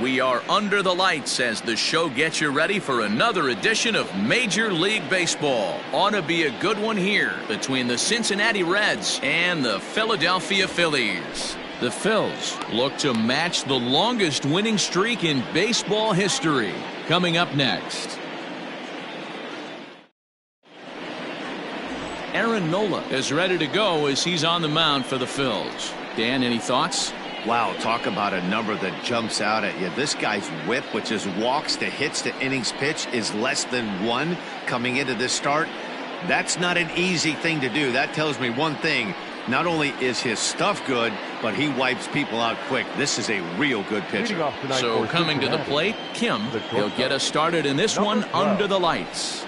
We are under the lights as the show gets you ready for another edition of Major League Baseball. Ought to be a good one here between the Cincinnati Reds and the Philadelphia Phillies. The Phils look to match the longest winning streak in baseball history. Coming up next. Aaron Nola is ready to go as he's on the mound for the Phils. Dan, any thoughts? Wow, talk about a number that jumps out at you. This guy's whip, which is walks to hits to innings pitch, is less than 1 coming into this start. That's not an easy thing to do. That tells me one thing. Not only is his stuff good, but he wipes people out quick. This is a real good pitcher. So coming to the plate, Kim. He'll get us started in this one under the lights.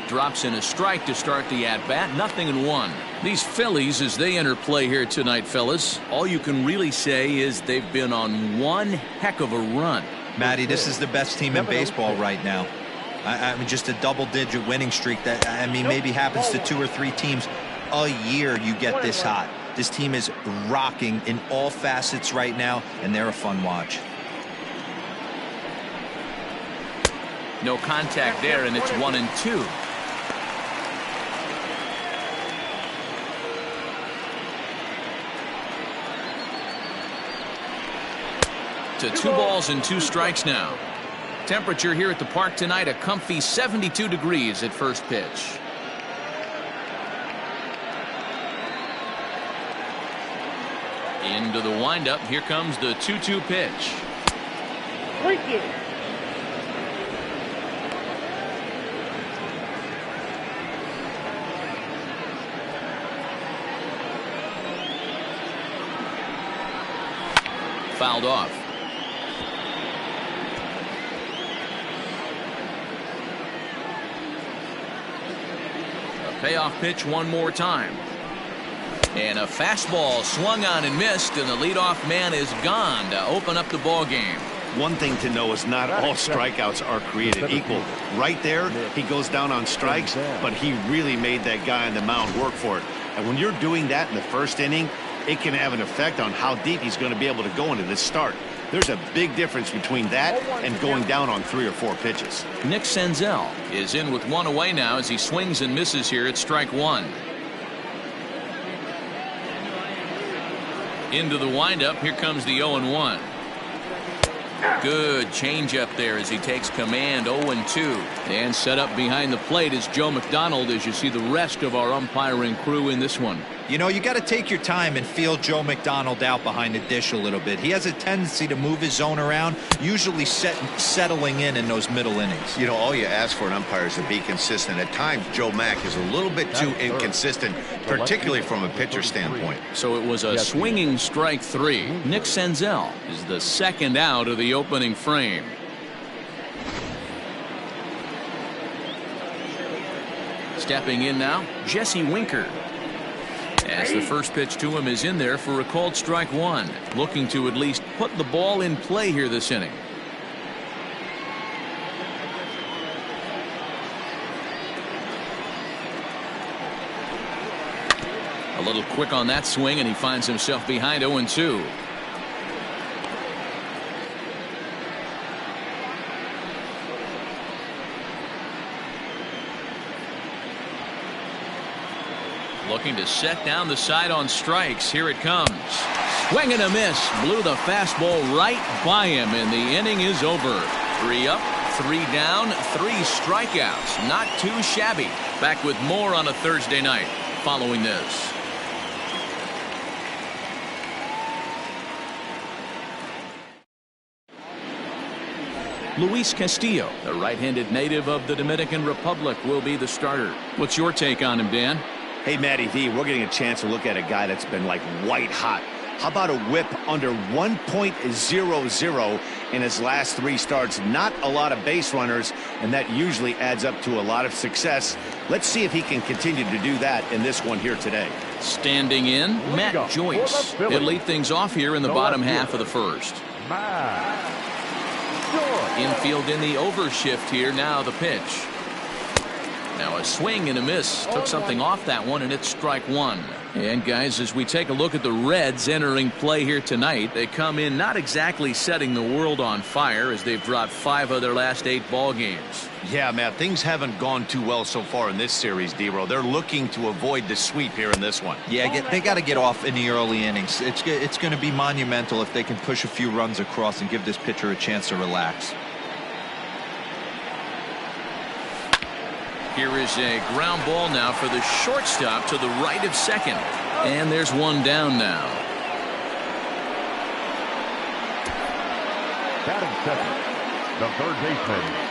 Drops in a strike to start the at-bat. 0-1. These Phillies, as they enter play here tonight, fellas, all you can really say is they've been on one heck of a run. Matty, this is the best team in baseball right now. I mean, just a double-digit winning streak that, I mean, maybe happens to 2 or 3 teams a year. You get this hot. This team is rocking in all facets right now, and they're a fun watch. No contact there, and it's 1-2. To 2 balls and 2 strikes now. Temperature here at the park tonight, a comfy 72 degrees at first pitch. Into the windup. Here comes the 2-2 pitch. Fouled off. A payoff pitch one more time. And a fastball swung on and missed, and the leadoff man is gone to open up the ball game. One thing to know is not all strikeouts are created equal. Right there, he goes down on strikes, but he really made that guy on the mound work for it. And when you're doing that in the first inning, it can have an effect on how deep he's going to be able to go into this start. There's a big difference between that and going down on 3 or 4 pitches. Nick Senzel is in with 1 away now as he swings and misses here at strike 1. Into the windup. Here comes the 0-1. Good changeup there as he takes command. 0-2. And set up behind the plate is Joe McDonald as you see the rest of our umpiring crew in this one. You know, you got to take your time and feel Joe McDonald out behind the dish a little bit. He has a tendency to move his zone around, usually settling in those middle innings. You know, all you ask for an umpire is to be consistent. At times, Joe Mack is a little bit too inconsistent, particularly from a pitcher standpoint. So it was a swinging strike 3. Nick Senzel is the second out of the opening frame. Stepping in now, Jesse Winker. As the first pitch to him is in there for a called strike 1. Looking to at least put the ball in play here this inning. A little quick on that swing, and he finds himself behind 0-2. Looking to set down the side on strikes. Here it comes. Swing and a miss. Blew the fastball right by him, and the inning is over. 3 up, 3 down, 3 strikeouts. Not too shabby. Back with more on a Thursday night following this. Luis Castillo, the right-handed native of the Dominican Republic, will be the starter. What's your take on him, Dan? Hey, Matty V, we're getting a chance to look at a guy that's been like white hot. How about a whip under 1.00 in his last 3 starts? Not a lot of base runners, and that usually adds up to a lot of success. Let's see if he can continue to do that in this one here today. Standing in, Matt Joyce. He'll lead things off here in the bottom half of the first. Infield in the overshift here. Now the pitch. Now a swing and a miss. Took something off that one, and it's strike 1. And guys, as we take a look at the Reds entering play here tonight, they come in not exactly setting the world on fire as they've dropped 5 of their last 8 ball games. Yeah, Matt, things haven't gone too well so far in this series, D-Row. They're looking to avoid the sweep here in this one. Yeah, they got to get off in the early innings. It's going to be monumental if they can push a few runs across and give this pitcher a chance to relax. Here is a ground ball now for the shortstop to the right of second. And there's one down now. Batting second, the third baseman.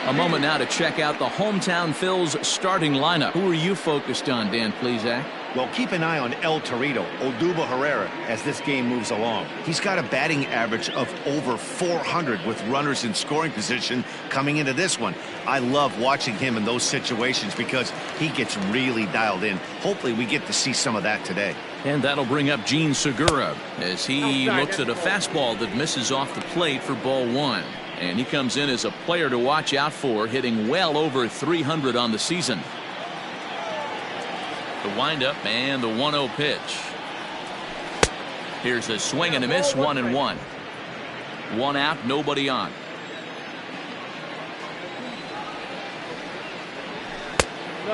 A moment now to check out the hometown Phil's starting lineup. Who are you focused on, Dan Plesac? Well, keep an eye on El Torito, Odubel Herrera, as this game moves along. He's got a batting average of over 400 with runners in scoring position coming into this one. I love watching him in those situations because he gets really dialed in. Hopefully we get to see some of that today. And that'll bring up Gene Segura as he looks at a fastball that misses off the plate for ball 1. And he comes in as a player to watch out for, hitting well over 300 on the season. The windup and the 1-0 pitch. Here's a swing and a miss, 1-1. 1 out, nobody on.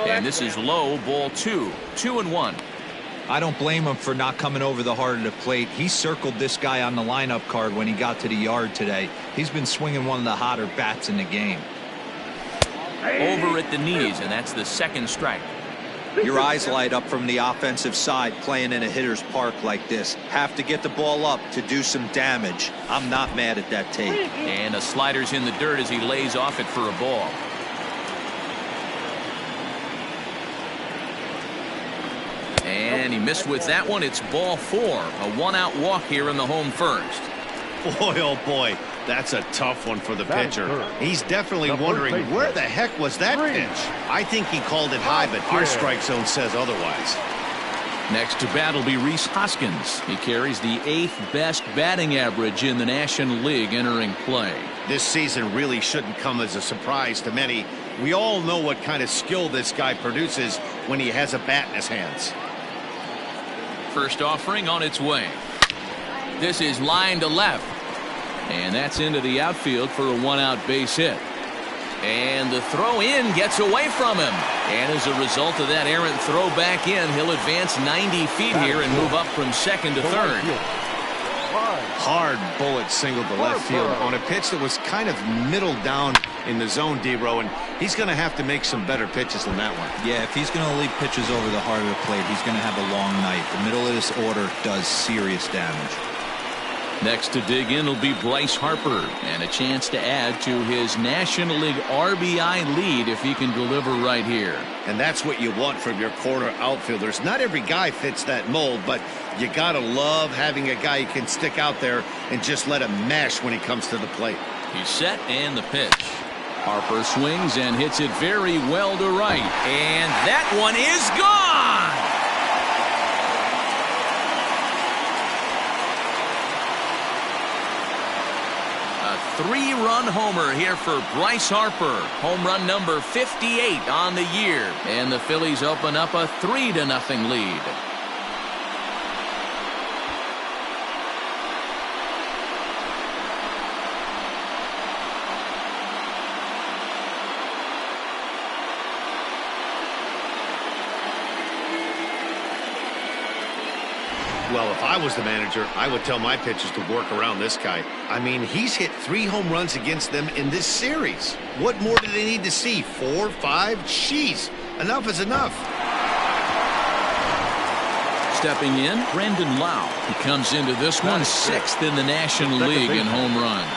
And this is low, ball 2. 2-1. I don't blame him for not coming over the heart of the plate. He circled this guy on the lineup card when he got to the yard today. He's been swinging one of the hotter bats in the game. Over at the knees, and that's the second strike. Your eyes light up from the offensive side playing in a hitter's park like this. Have to get the ball up to do some damage. I'm not mad at that take. And a slider's in the dirt as he lays off it for a ball. And he missed with that one. It's ball 4. A 1-out walk here in the home first. Boy, oh boy, that's a tough one for the pitcher. He's definitely wondering where the heck was that pitch. I think he called it high, but our strike zone says otherwise. Next to bat will be Rhys Hoskins. He carries the 8th best batting average in the National League entering play. This season really shouldn't come as a surprise to many. We all know what kind of skill this guy produces when he has a bat in his hands. First offering on its way. This is line to left. And that's into the outfield for a 1-out base hit. And the throw in gets away from him. And as a result of that errant throw back in, he'll advance 90 feet here and move up from second to third. Hard bullet single to left field on a pitch that was kind of middle down in the zone, D-Row, and he's going to have to make some better pitches than that one. Yeah, if he's going to leave pitches over the heart of the plate, he's going to have a long night. The middle of this order does serious damage. Next to dig in will be Bryce Harper, and a chance to add to his National League RBI lead if he can deliver right here. And that's what you want from your corner outfielders. Not every guy fits that mold, but you gotta love having a guy who can stick out there and just let him mash when he comes to the plate. He's set, and the pitch. Harper swings and hits it very well to right, and that one is gone. A 3-run homer here for Bryce Harper. Home run number 58 on the year, and the Phillies open up a 3-0 lead. Well, if I was the manager, I would tell my pitchers to work around this guy. I mean, he's hit 3 home runs against them in this series. What more do they need to see? 4, 5? Jeez, enough is enough. Stepping in, Brandon Lau. He comes into this one 6th in the National League in home runs.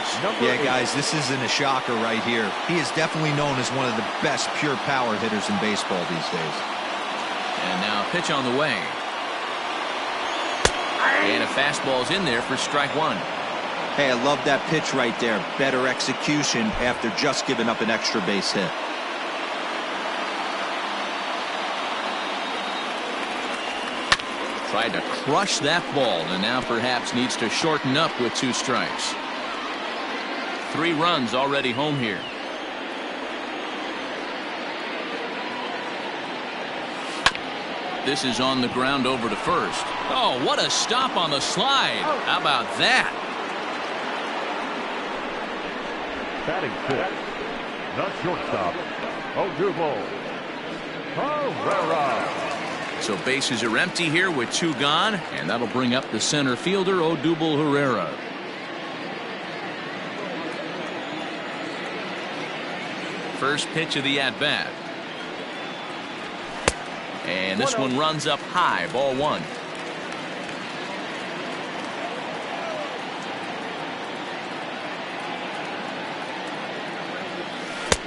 Yeah, guys, this isn't a shocker right here. He is definitely known as one of the best pure power hitters in baseball these days. And now a pitch on the way. And a fastball's in there for strike 1. Hey, I love that pitch right there. Better execution after just giving up an extra base hit. Tried to crush that ball, and now perhaps needs to shorten up with 2 strikes. 3 runs already home here. This is on the ground over to first. Oh, what a stop on the slide. How about that? Batting fifth, the shortstop, Odubel Herrera. So bases are empty here with 2 gone, and that'll bring up the center fielder, Odubel Herrera. First pitch of the at-bat. And this one runs up high, ball 1.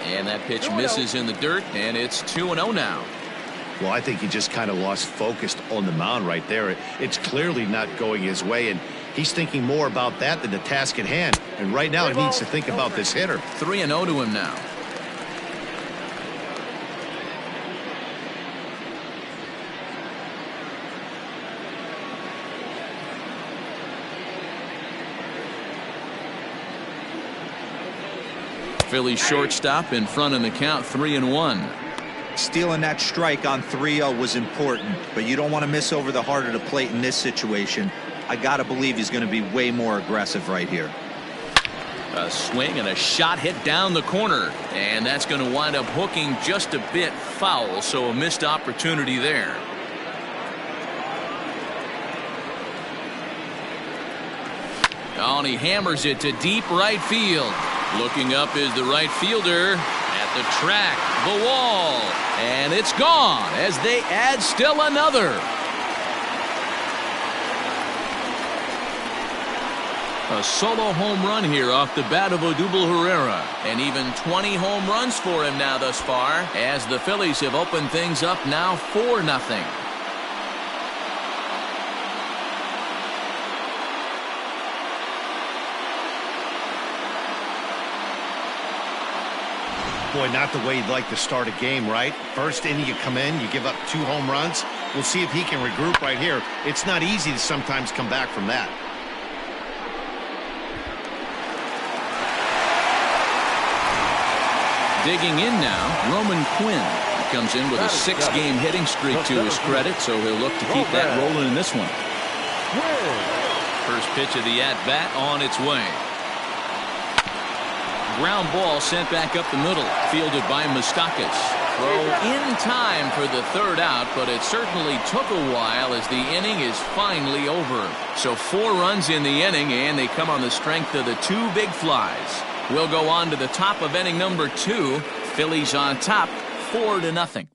And that pitch misses in the dirt, and it's 2-0 now. Well, I think he just kind of lost focus on the mound right there. It's clearly not going his way, and he's thinking more about that than the task at hand. And right now he needs to think about this hitter. 3-0 to him now. Phillies shortstop in front in the count, 3-1. Stealing that strike on 3-0 was important, but you don't want to miss over the heart of the plate in this situation. I got to believe he's going to be way more aggressive right here. A swing and a shot hit down the corner, and that's going to wind up hooking just a bit foul, so a missed opportunity there. Oh, and he hammers it to deep right field. Looking up is the right fielder at the track, the wall, and it's gone as they add still another. A solo home run here off the bat of Odubel Herrera, and even 20 home runs for him now thus far, as the Phillies have opened things up now 4-0. Boy, not the way you'd like to start a game, right? First inning, you come in, you give up 2 home runs. We'll see if he can regroup right here. It's not easy to sometimes come back from that. Digging in now, Roman Quinn. He comes in with a 6-game hitting streak to his credit, so he'll look to keep that rolling in this one. First pitch of the at-bat on its way. Ground ball sent back up the middle, fielded by Moustakas. Throw in time for the 3rd out, but it certainly took a while as the inning is finally over. So 4 runs in the inning, and they come on the strength of the 2 big flies. We'll go on to the top of inning number 2. Phillies on top, 4-0.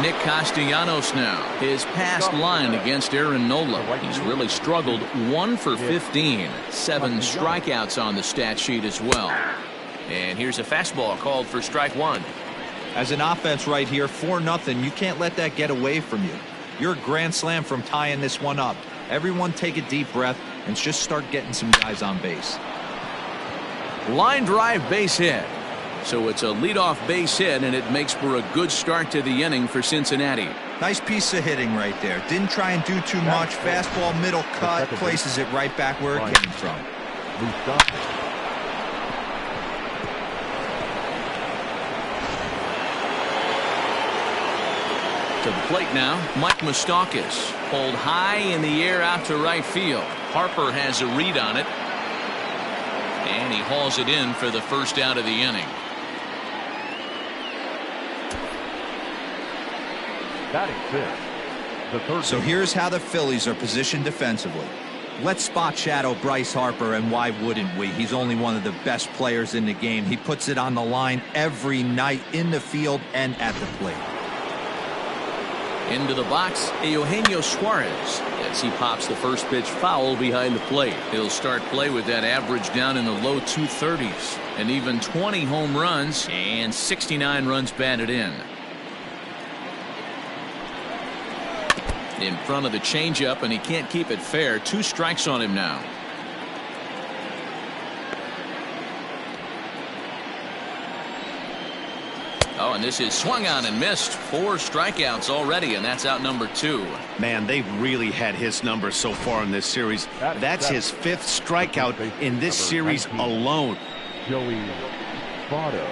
Nick Castellanos now. His past line against Aaron Nola. He's really struggled. 1 for 15. 7 strikeouts on the stat sheet as well. And here's a fastball called for strike 1. As an offense right here, 4-0. You can't let that get away from you. You're a grand slam from tying this one up. Everyone take a deep breath and just start getting some guys on base. Line drive base hit. So it's a leadoff base hit, and it makes for a good start to the inning for Cincinnati. Nice piece of hitting right there. Didn't try and do too much. Fastball, middle cut, places it right back where it came from. To the plate now, Mike Moustakas. Pulled high in the air out to right field. Harper has a read on it. And he hauls it in for the first out of the inning. So here's how the Phillies are positioned defensively. Let's spot shadow Bryce Harper, and why wouldn't we? He's only one of the best players in the game. He puts it on the line every night in the field and at the plate. Into the box, Eugenio Suarez, as he pops the first pitch foul behind the plate. He'll start play with that average down in the low 230s, and even 20 home runs and 69 runs batted in. In front of the changeup, and he can't keep it fair. 2 strikes on him now. Oh, and this is swung on and missed. 4 strikeouts already, and that's out number 2. Man, they've really had his number so far in this series. That's his 5th strikeout in this series alone. Joey Votto.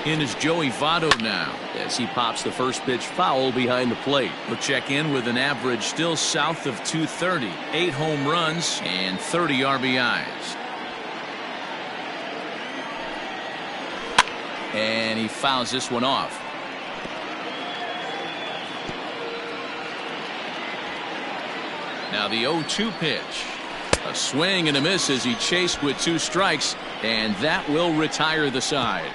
In is Joey Votto now as he pops the first pitch foul behind the plate. He'll check in with an average still south of 230, 8 home runs and 30 RBIs. And he fouls this one off. Now the 0-2 pitch. A swing and a miss as he chased with 2 strikes, and that will retire the side.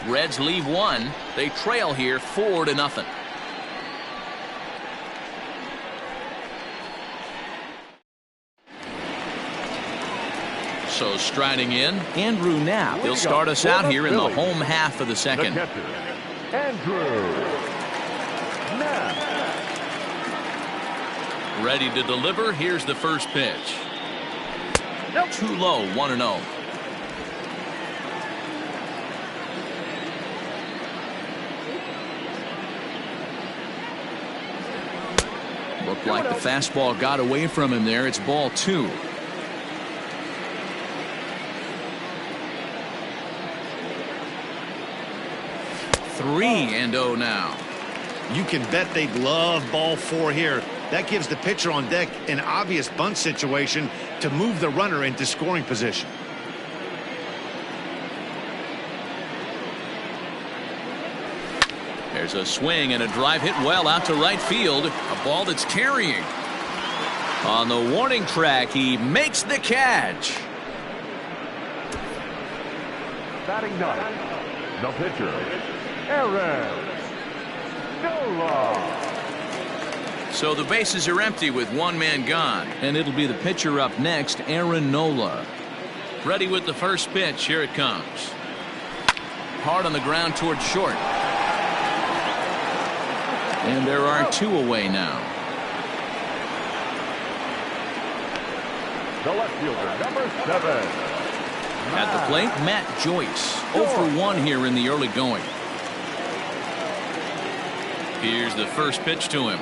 Reds leave 1. They trail here 4-0. So striding in, Andrew Knapp. He'll start us out here in the home half of the second. Andrew Knapp. Ready to deliver. Here's the first pitch. Too low, 1-0. Looked like the fastball got away from him there. It's ball 2. Three and 0 now. You can bet they'd love ball 4 here. That gives the pitcher on deck an obvious bunt situation to move the runner into scoring position. There's a swing and a drive hit well out to right field. A ball that's carrying. On the warning track, he makes the catch. Batting 9, the pitcher, Aaron Nola. So the bases are empty with 1 man gone, and it'll be the pitcher up next, Aaron Nola. Ready with the first pitch. Here it comes. Hard on the ground towards short. And there are 2 away now. The left fielder, number 7. At the plate, Matt Joyce. 0 for 1 here in the early going. Here's the first pitch to him.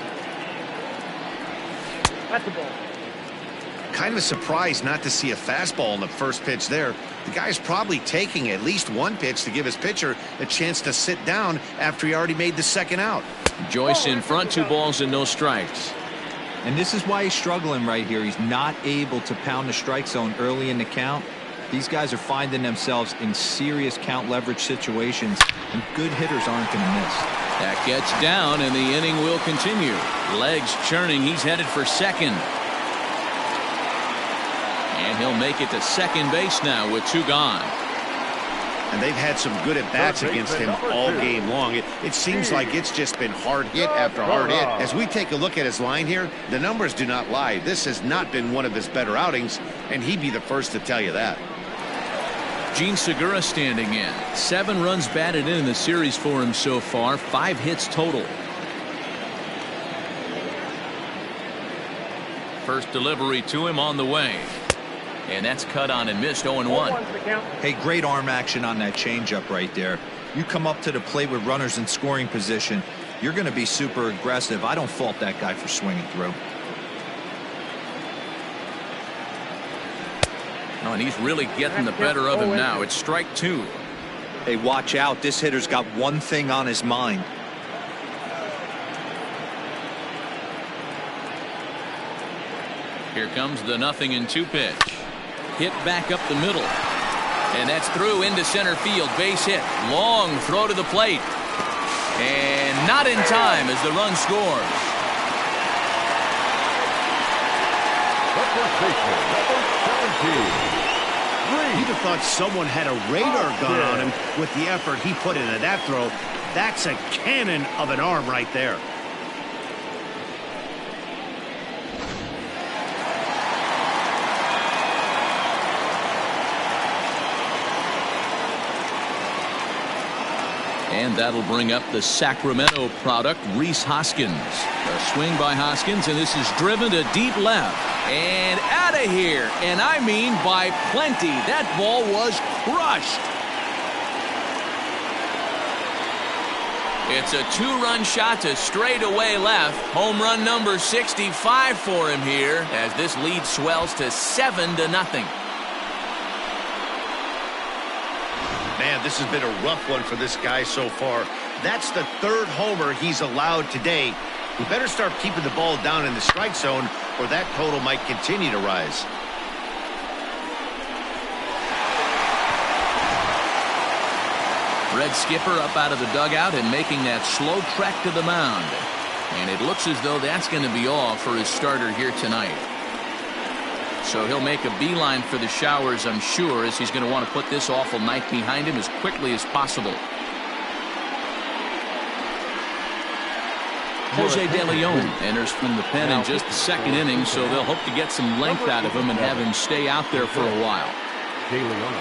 That's the ball. Kind of surprised not to see a fastball in the first pitch there. The guy's probably taking at least 1 pitch to give his pitcher a chance to sit down after he already made the second out. Joyce in front, 2 balls and no strikes. And this is why he's struggling right here. He's not able to pound the strike zone early in the count. These guys are finding themselves in serious count leverage situations, and good hitters aren't going to miss. That gets down, and the inning will continue. Legs churning. He's headed for second. And he'll make it to second base now with 2 gone. And they've had some good at-bats against him all game long. It seems like it's just been hard hit after hard hit. As we take a look at his line here, the numbers do not lie. This has not been one of his better outings, and he'd be the first to tell you that. Gene Segura standing in. 7 runs batted in the series for him so far. 5 hits total. First delivery to him on the way. And that's cut on and missed. 0-1. Hey, great arm action on that changeup right there. You come up to the plate with runners in scoring position, you're going to be super aggressive. I don't fault that guy for swinging through. Oh, and he's really getting the better of him now. It's strike 2. Hey, watch out. This hitter's got one thing on his mind. Here comes the 0-2 pitch. Hit back up the middle. And that's through into center field. Base hit. Long throw to the plate. And not in time as the run scores. The first baseman, number 17. You'd have thought someone had a radar gun on him with the effort he put into that throw. That's a cannon of an arm right there. And that'll bring up the Sacramento product, Rhys Hoskins. A swing by Hoskins, and this is driven to deep left. And out of here. And I mean by plenty. That ball was crushed. It's a 2-run shot to straightaway left. Home run number 65 for him here as this lead swells to 7-0. Man, this has been a rough one for this guy so far. That's the third homer he's allowed today. He better start keeping the ball down in the strike zone, or that total might continue to rise. Red skipper up out of the dugout and making that slow trek to the mound. And it looks as though that's going to be all for his starter here tonight. So he'll make a beeline for the showers, I'm sure, as he's going to want to put this awful night behind him as quickly as possible. Jose De Leon enters from the pen in just the second inning, so they'll hope to get some length out of him and have him stay out there for a while. De Leon.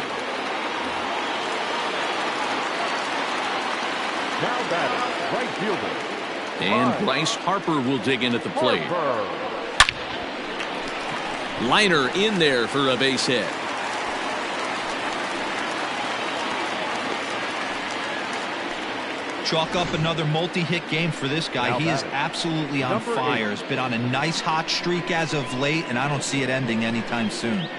Now batting, right fielder. And Bryce Harper will dig in at the plate. Liner in there for a base hit. Chalk up another multi-hit game for this guy. He is absolutely on fire. He's been on a nice hot streak as of late, and I don't see it ending anytime soon.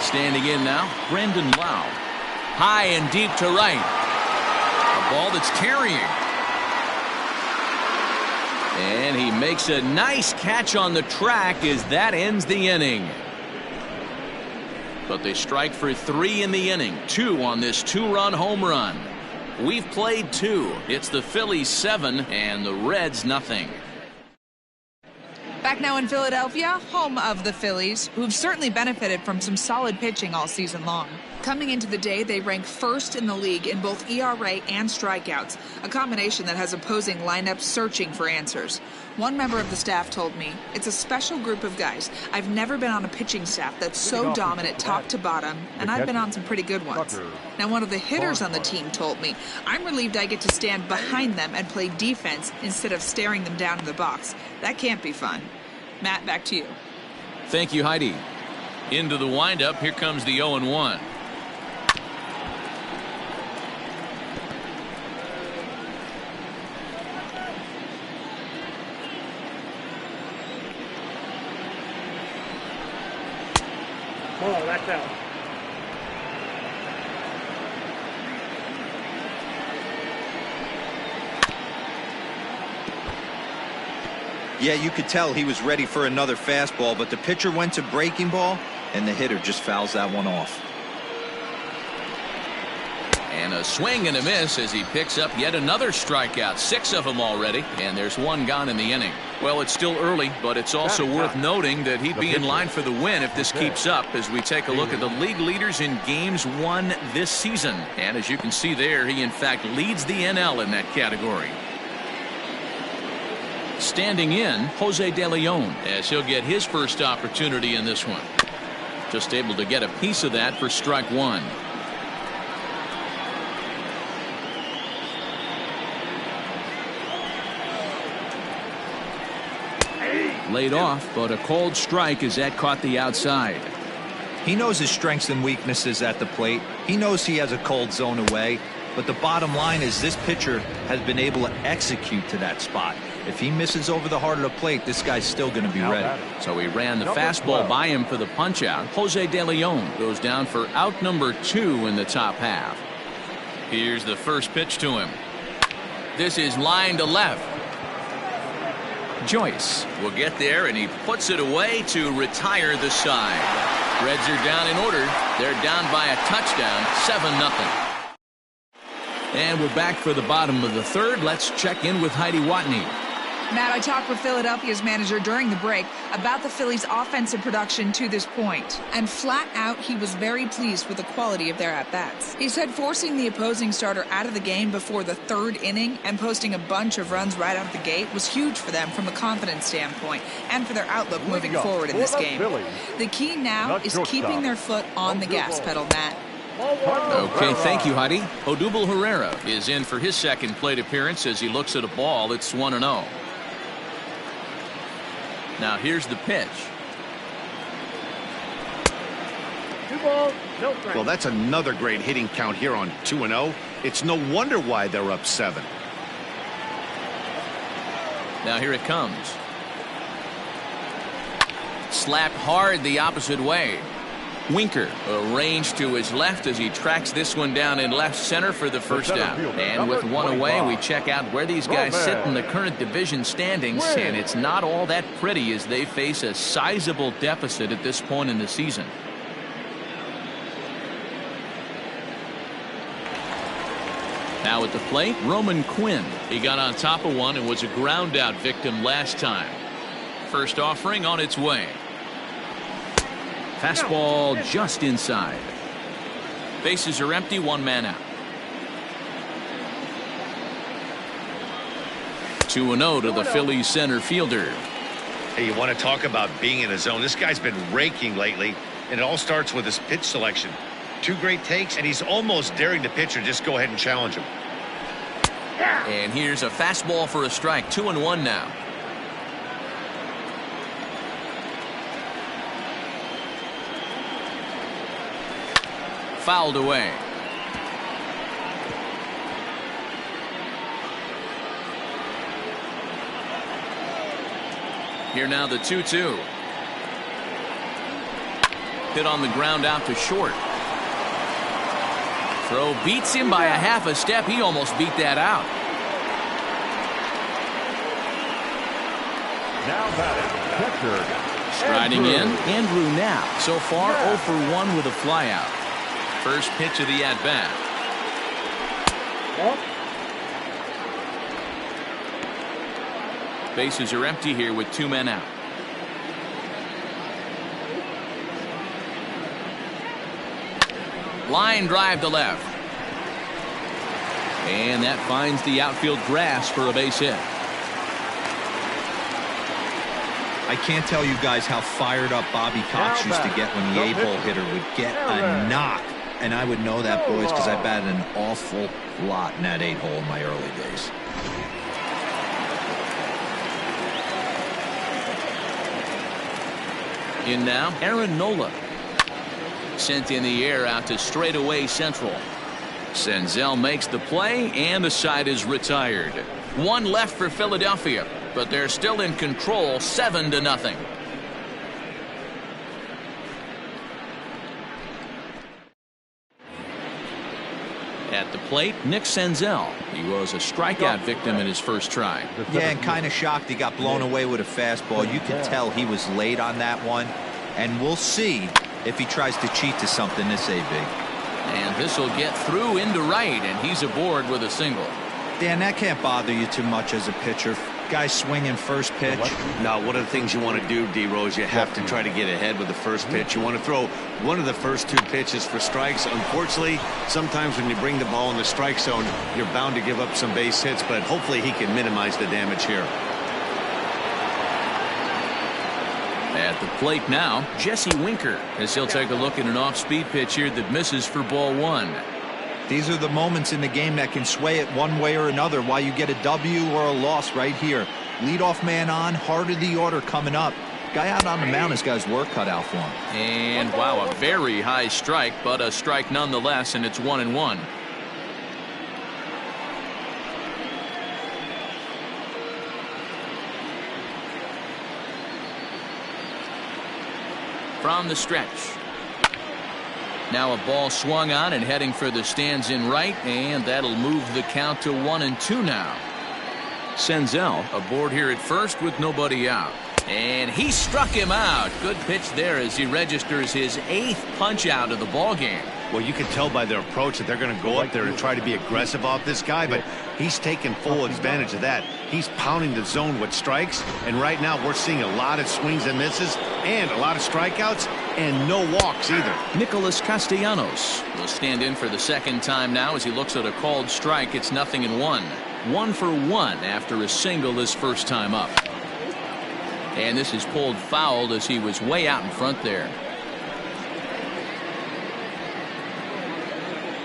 Standing in now, Brandon Lau. High and deep to right. A ball that's carrying. And he makes a nice catch on the track as that ends the inning. But they strike for 3 in the inning. 2 on this 2-run home run. We've played 2. It's the Phillies 7 and the Reds nothing. Back now in Philadelphia, home of the Phillies, who've certainly benefited from some solid pitching all season long. Coming into the day, they rank first in the league in both ERA and strikeouts, a combination that has opposing lineups searching for answers. One member of the staff told me, "It's a special group of guys. I've never been on a pitching staff that's so dominant top to bottom, and I've been on some pretty good ones." Now, one of the hitters on the team told me, "I'm relieved I get to stand behind them and play defense instead of staring them down in the box. That can't be fun." Matt, back to you. Thank you, Heidi. Into the windup, here comes the 0-1. Oh, that's out. Yeah, you could tell he was ready for another fastball, but the pitcher went to breaking ball, and the hitter just fouls that one off. And a swing and a miss as he picks up yet another strikeout. 6 of them already, and there's 1 gone in the inning. Well, it's still early, but it's also worth noting that he'd be in line for the win if this keeps up as we take a look at the league leaders in games won this season. And as you can see there, he in fact leads the NL in that category. Standing in, Jose De Leon, as he'll get his first opportunity in this one. Just able to get a piece of that for strike 1. Laid off, but a cold strike as that caught the outside. He knows his strengths and weaknesses at the plate. He knows he has a cold zone away. But the bottom line is this pitcher has been able to execute to that spot. If he misses over the heart of the plate, this guy's still going to be ready. So he ran the fastball by him for the punch out. Jose De Leon goes down for out number 2 in the top half. Here's the first pitch to him. This is line to left. Joyce will get there, and he puts it away to retire the side. Reds are down in order. They're down by a touchdown, 7-0. And we're back for the bottom of the third. Let's check in with Heidi Watney. Matt, I talked with Philadelphia's manager during the break about the Phillies' offensive production to this point. And flat out, he was very pleased with the quality of their at-bats. He said forcing the opposing starter out of the game before the 3rd inning and posting a bunch of runs right out the gate was huge for them from a confidence standpoint and for their outlook moving forward in this game. The key now is keeping their foot on the gas pedal, Matt. Okay, thank you, Heidi. Odubel Herrera is in for his second plate appearance as he looks at a ball that's 1-0. Now here's the pitch. 2 balls, no strikes. Well, that's another great hitting count here on 2-0. It's no wonder why they're up 7. Now here it comes. Slapped hard the opposite way. Winker arranged to his left as he tracks this one down in left center for the first out. And with one away, we check out where these guys sit in the current division standings, and it's not all that pretty as they face a sizable deficit at this point in the season. Now at the plate, Roman Quinn. He got on top of one and was a ground out victim last time. First offering on its way. Fastball just inside. Bases are empty, one man out. 2-0 to the Phillies center fielder. Hey, you want to talk about being in the zone? This guy's been raking lately, and it all starts with his pitch selection. 2 great takes, and he's almost daring the pitcher just go ahead and challenge him. And here's a fastball for a strike. 2-1 now. Fouled away. Here now the 2-2. Hit on the ground out to short. Throw beats him by a half a step. He almost beat that out. Now batting, pitcher. Striding in, Andrew now. So far 0 for 1 with a flyout. First pitch of the at-bat. Bases are empty here with 2 men out. Line drive to left. And that finds the outfield grass for a base hit. I can't tell you guys how fired up Bobby Cox used to get when the 8-hole hitter would get a knock. And I would know that, boys, because I batted an awful lot in that 8-hole in my early days. In now, Aaron Nola. Sent in the air out to straightaway central. Senzel makes the play, and the side is retired. 1 left for Philadelphia, but they're still in control, 7-0. At the plate, Nick Senzel. He was a strikeout victim in his first try. Yeah, and kind of shocked he got blown away with a fastball. You could tell he was late on that one, and we'll see if he tries to cheat to something this big. And this will get through into right, and he's aboard with a single. Dan, that can't bother you too much as a pitcher. Guy swinging first pitch. Now, one of the things you want to do, D-Rose, you have to try to get ahead with the first pitch. You want to throw one of the first 2 pitches for strikes. Unfortunately, sometimes when you bring the ball in the strike zone, you're bound to give up some base hits, but hopefully he can minimize the damage here. At the plate now, Jesse Winker, as he'll take a look at an off-speed pitch here that misses for ball 1. These are the moments in the game that can sway it one way or another, why you get a W or a loss right here. Leadoff man on, heart of the order coming up. Guy out on the mound has got his work cut out for him. And wow, a very high strike, but a strike nonetheless, and it's 1-1. From the stretch. Now a ball swung on and heading for the stands in right, and that'll move the count to 1-2 now. Senzel aboard here at first with nobody out. And he struck him out. Good pitch there as he registers his 8th punch out of the ball game. Well, you can tell by their approach that they're going to go up there and try to be aggressive off this guy, but he's taking full advantage of that. He's pounding the zone with strikes, and right now we're seeing a lot of swings and misses and a lot of strikeouts and no walks either. Nicholas Castellanos will stand in for the 2nd time now as he looks at a called strike. It's 0-1. 1 for 1 after a single his first time up. And this is pulled foul as he was way out in front there.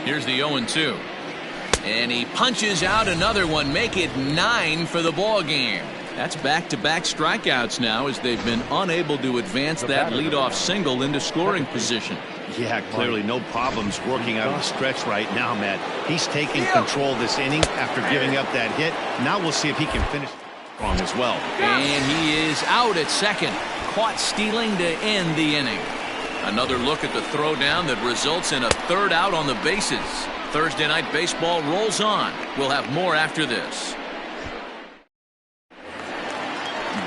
Here's the 0-2. And he punches out another one, make it 9 for the ball game. That's back-to-back strikeouts now as they've been unable to advance that leadoff single into scoring position. Yeah, clearly no problems working out of the stretch right now, Matt. He's taking control of this inning after giving up that hit. Now we'll see if he can finish. wrong as well. And he is out at second. Caught stealing to end the inning. Another look at the throwdown that results in a third out on the bases. Thursday Night Baseball rolls on. We'll have more after this.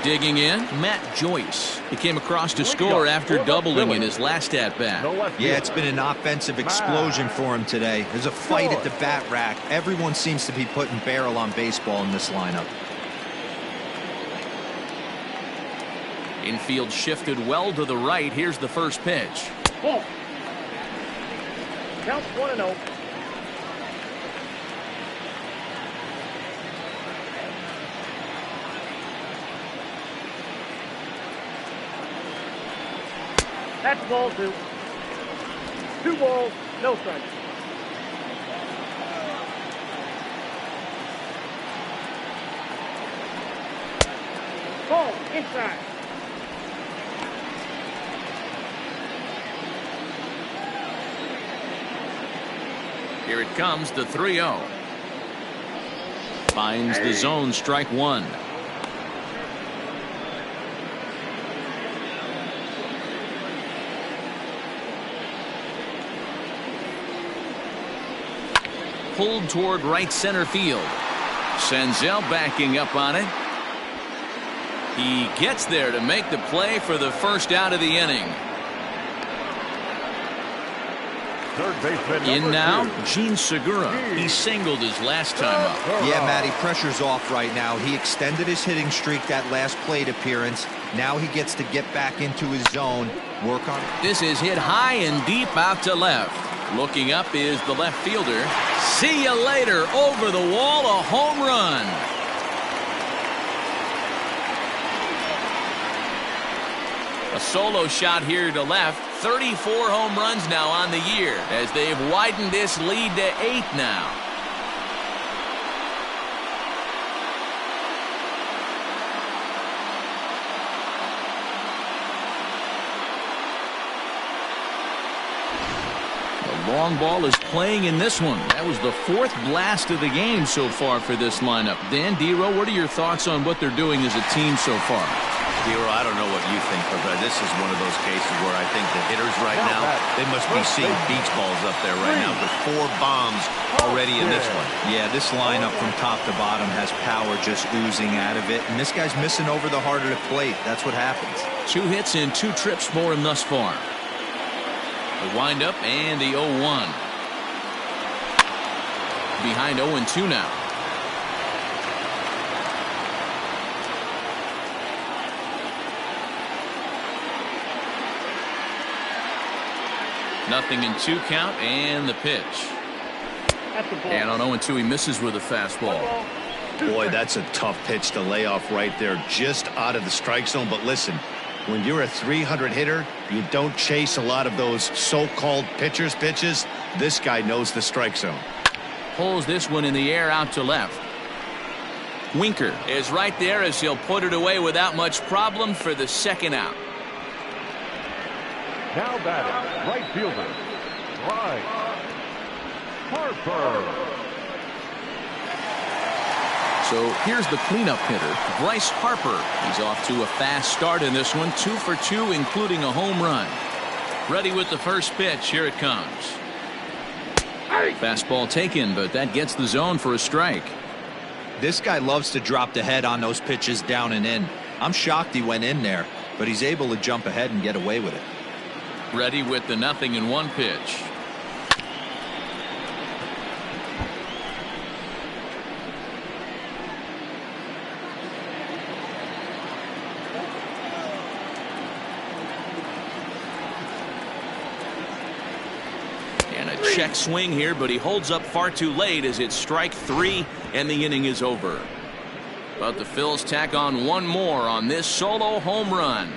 Digging in, Matt Joyce. He came across to score after doubling in his last at-bat. Yeah, it's been an offensive explosion for him today. There's a fight at the bat rack. Everyone seems to be putting barrel on baseball in this lineup. Infield shifted well to the right. Here's the first pitch. Ball. Count 1-0. That's ball 2. 2 balls, no strikes. Ball inside. Here it comes, the 3-0. Finds the zone, strike 1. Pulled toward right center field. Senzel backing up on it. He gets there to make the play for the first out of the inning. Third baseman In now, 2. Gene Segura. He singled his last time up. Yeah, Matty, pressure's off right now. He extended his hitting streak that last plate appearance. Now he gets to get back into his zone, work on it. This is hit high and deep out to left. Looking up is the left fielder. See you later. Over the wall, a home run. A solo shot here to left. 34 home runs now on the year as they've widened this lead to 8 now. Long ball is playing in this one. That was the 4th blast of the game so far for this lineup. Dan Dero, what are your thoughts on what they're doing as a team so far? Dero, I don't know what you think, but this is one of those cases where I think the hitters right now, they must be seeing beach balls up there right now with 4 bombs already in this one. Yeah, this lineup from top to bottom has power just oozing out of it, and this guy's missing over the heart of the plate. That's what happens. 2 hits and 2 trips for him thus far. The windup and the 0-1. Behind 0-2 now. Nothing in 2 count and the pitch. And on 0-2 he misses with a fastball. Boy, that's a tough pitch to lay off right there, just out of the strike zone. But listen, when you're a 300 hitter, you don't chase a lot of those so-called pitcher's pitches. This guy knows the strike zone. Pulls this one in the air out to left. Winker is right there as he'll put it away without much problem for the second out. Now batting, right fielder, Bryce Harper. So here's the cleanup hitter, Bryce Harper. He's off to a fast start in this one, 2 for 2, including a home run. Ready with the first pitch. Here it comes. Fastball taken, but that gets the zone for a strike. This guy loves to drop the head on those pitches down and in. I'm shocked he went in there, but he's able to jump ahead and get away with it. Ready with the 0-1 pitch. Check swing here, but he holds up far too late as it's strike 3 and the inning is over. But the Phils tack on 1 more on this solo home run.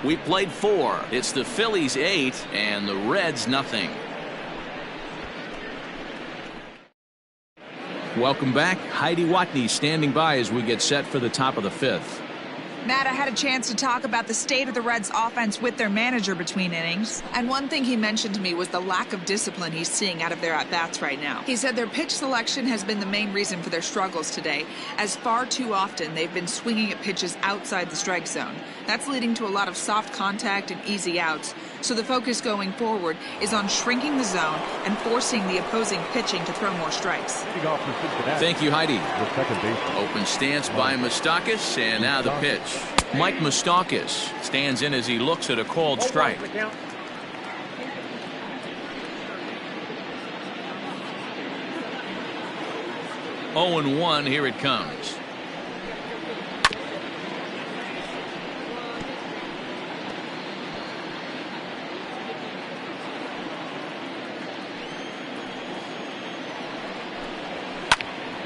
We played 4. It's the Phillies 8 and the Reds nothing. Welcome back. Heidi Watney standing by as we get set for the top of the 5th. Matt, I had a chance to talk about the state of the Reds offense with their manager between innings. And one thing he mentioned to me was the lack of discipline he's seeing out of their at-bats right now. He said their pitch selection has been the main reason for their struggles today, as far too often they've been swinging at pitches outside the strike zone. That's leading to a lot of soft contact and easy outs. So the focus going forward is on shrinking the zone and forcing the opposing pitching to throw more strikes. Thank you, Heidi. The second baseman. Open stance by Moustakas, and now the pitch. Mike Moustakas stands in as he looks at a called strike. 0-1, here it comes.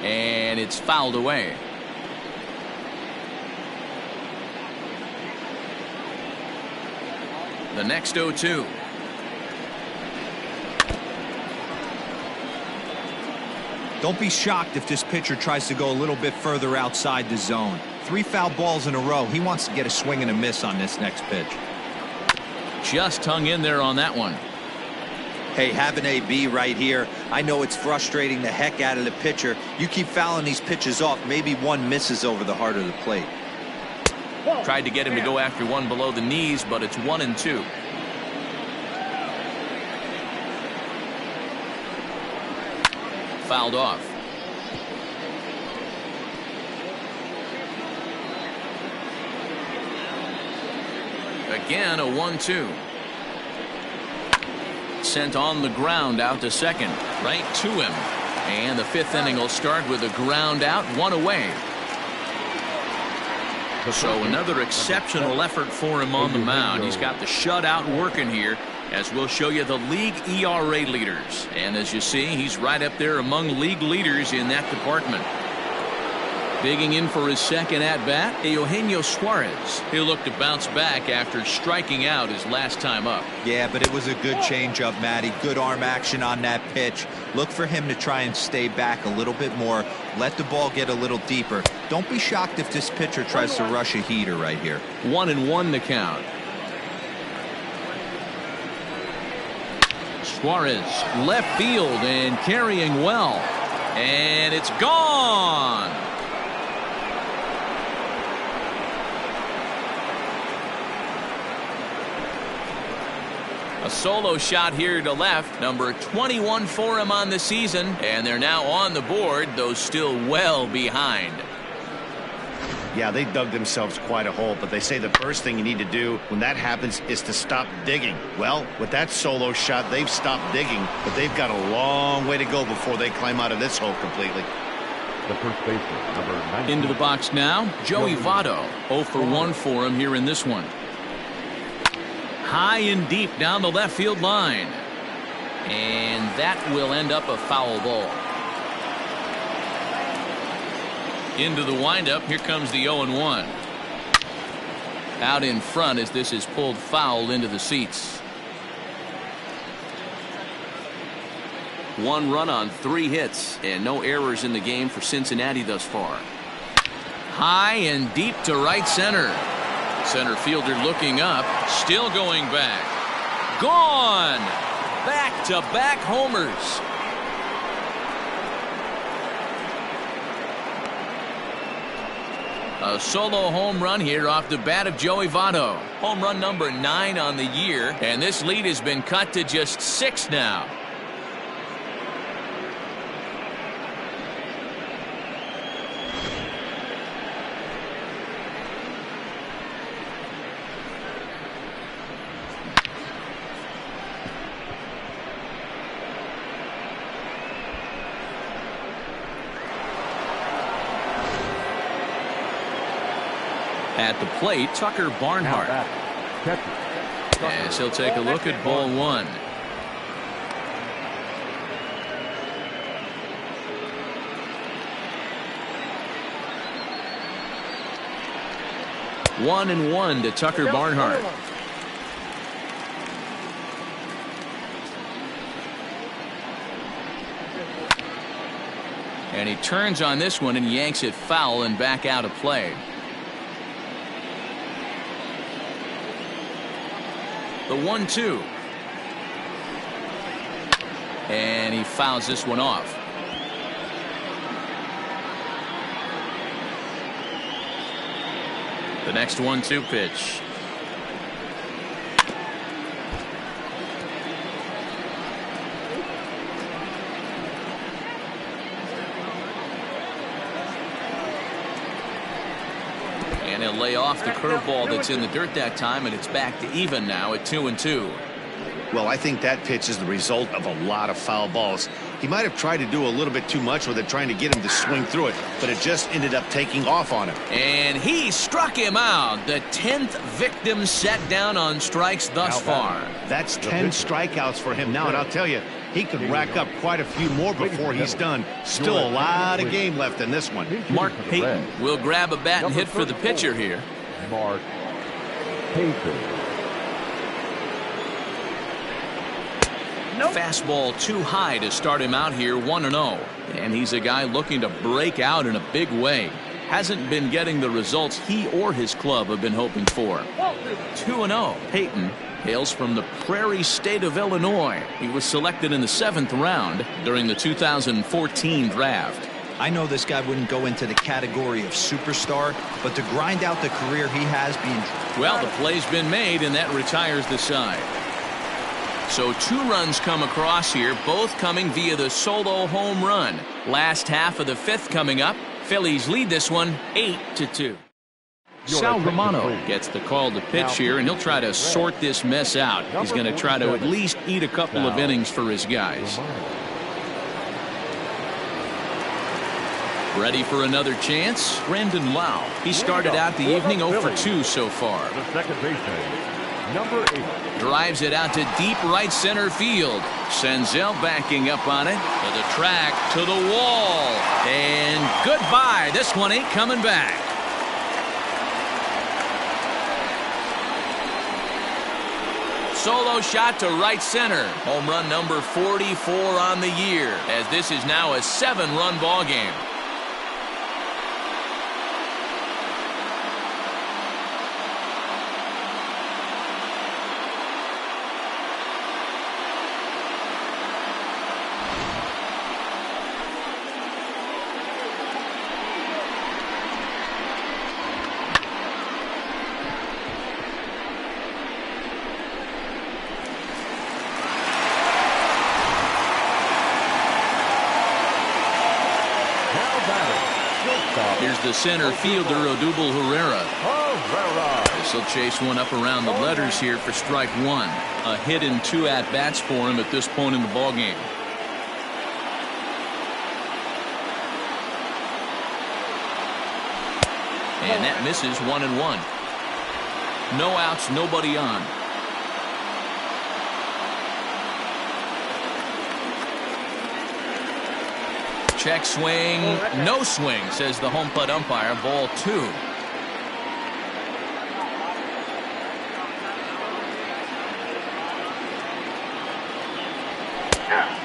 And it's fouled away. The next 0-2. Don't be shocked if this pitcher tries to go a little bit further outside the zone. 3 foul balls in a row. He wants to get a swing and a miss on this next pitch. Just hung in there on that one. Hey, have an AB right here. I know it's frustrating the heck out of the pitcher. You keep fouling these pitches off, maybe one misses over the heart of the plate. Tried to get him to go after one below the knees, but it's 1-2. Fouled off. Again, a 1-2. Sent on the ground out to second. Right to him. And the 5th inning will start with a ground out, 1 away. So another exceptional effort for him on the mound. He's got the shutout working here, as we'll show you the league ERA leaders. And as you see, he's right up there among league leaders in that department. Digging in for his second at-bat, Eugenio Suarez. He'll look to bounce back after striking out his last time up. Yeah, but it was a good changeup, Matty. Good arm action on that pitch. Look for him to try and stay back a little bit more. Let the ball get a little deeper. Don't be shocked if this pitcher tries to rush a heater right here. 1-1 the count. Suarez left field and carrying well. And it's gone. A solo shot here to left, number 21 for him on the season, and they're now on the board, though still well behind. Yeah, they dug themselves quite a hole, but they say the first thing you need to do when that happens is to stop digging. Well, with that solo shot, they've stopped digging, but they've got a long way to go before they climb out of this hole completely. The first baseman, number 19. Into the box now, Joey Votto. 0 for 1 for him here in this one. High and deep down the left field line. And that will end up a foul ball. Into the windup. Here comes the 0-1. Out in front as this is pulled foul into the seats. 1 run on 3 hits and no errors in the game for Cincinnati thus far. High and deep to right center. Center fielder looking up, still going back. Gone! Back-to-back homers. A solo home run here off the bat of Joey Votto. Home run number 9 on the year, and this lead has been cut to just 6 now. At the plate, Tucker Barnhart. As he'll take a look at ball 1. One and 1 to Tucker Barnhart. And he turns on this one and yanks it foul and back out of play. The 1-2. And he fouls this one off. The next 1-2 pitch. And he'll lay off the curveball that's in the dirt that time, and it's back to even now at 2-2. Well, I think that pitch is the result of a lot of foul balls. He might have tried to do a little bit too much with it, trying to get him to swing through it, but it just ended up taking off on him. And he struck him out. The 10th victim set down on strikes thus far. That's 10 strikeouts for him now, and I'll tell you, he could rack up quite a few more before he's done. Still a lot of game left in this one. Mark Payton will grab a bat and hit for the pitcher here. Mark Payton. Fastball too high to start him out here, 1-0. And he's a guy looking to break out in a big way. Hasn't been getting the results he or his club have been hoping for. 2-0. Payton hails from the prairie state of Illinois. He was selected in the 7th round during the 2014 draft. I know this guy wouldn't go into the category of superstar, but to grind out the career he has been. Well, the play's been made, and that retires the side. So 2 runs come across here, both coming via the solo home run. Last half of the 5th coming up. Phillies lead this one 8-2. Sal Romano gets the call to pitch here, and he'll try to sort this mess out. He's going to try to at least eat a couple of innings for his guys. Ready for another chance? Brandon Lau. He started out the evening 0 for 2 so far. The second baseman, number 8. Drives it out to deep right center field. Senzel backing up on it. To the track, to the wall. And goodbye. This one ain't coming back. Solo shot to right center. Home run number 44 on the year, as this is now a 7-run ball game. Here's the center fielder, Odubel Herrera. This will chase one up around the letters here for strike 1. A hit and 2 at-bats for him at this point in the ballgame. And that misses 1-1. No outs, nobody on. Check swing, no swing, says the home plate umpire. Ball 2.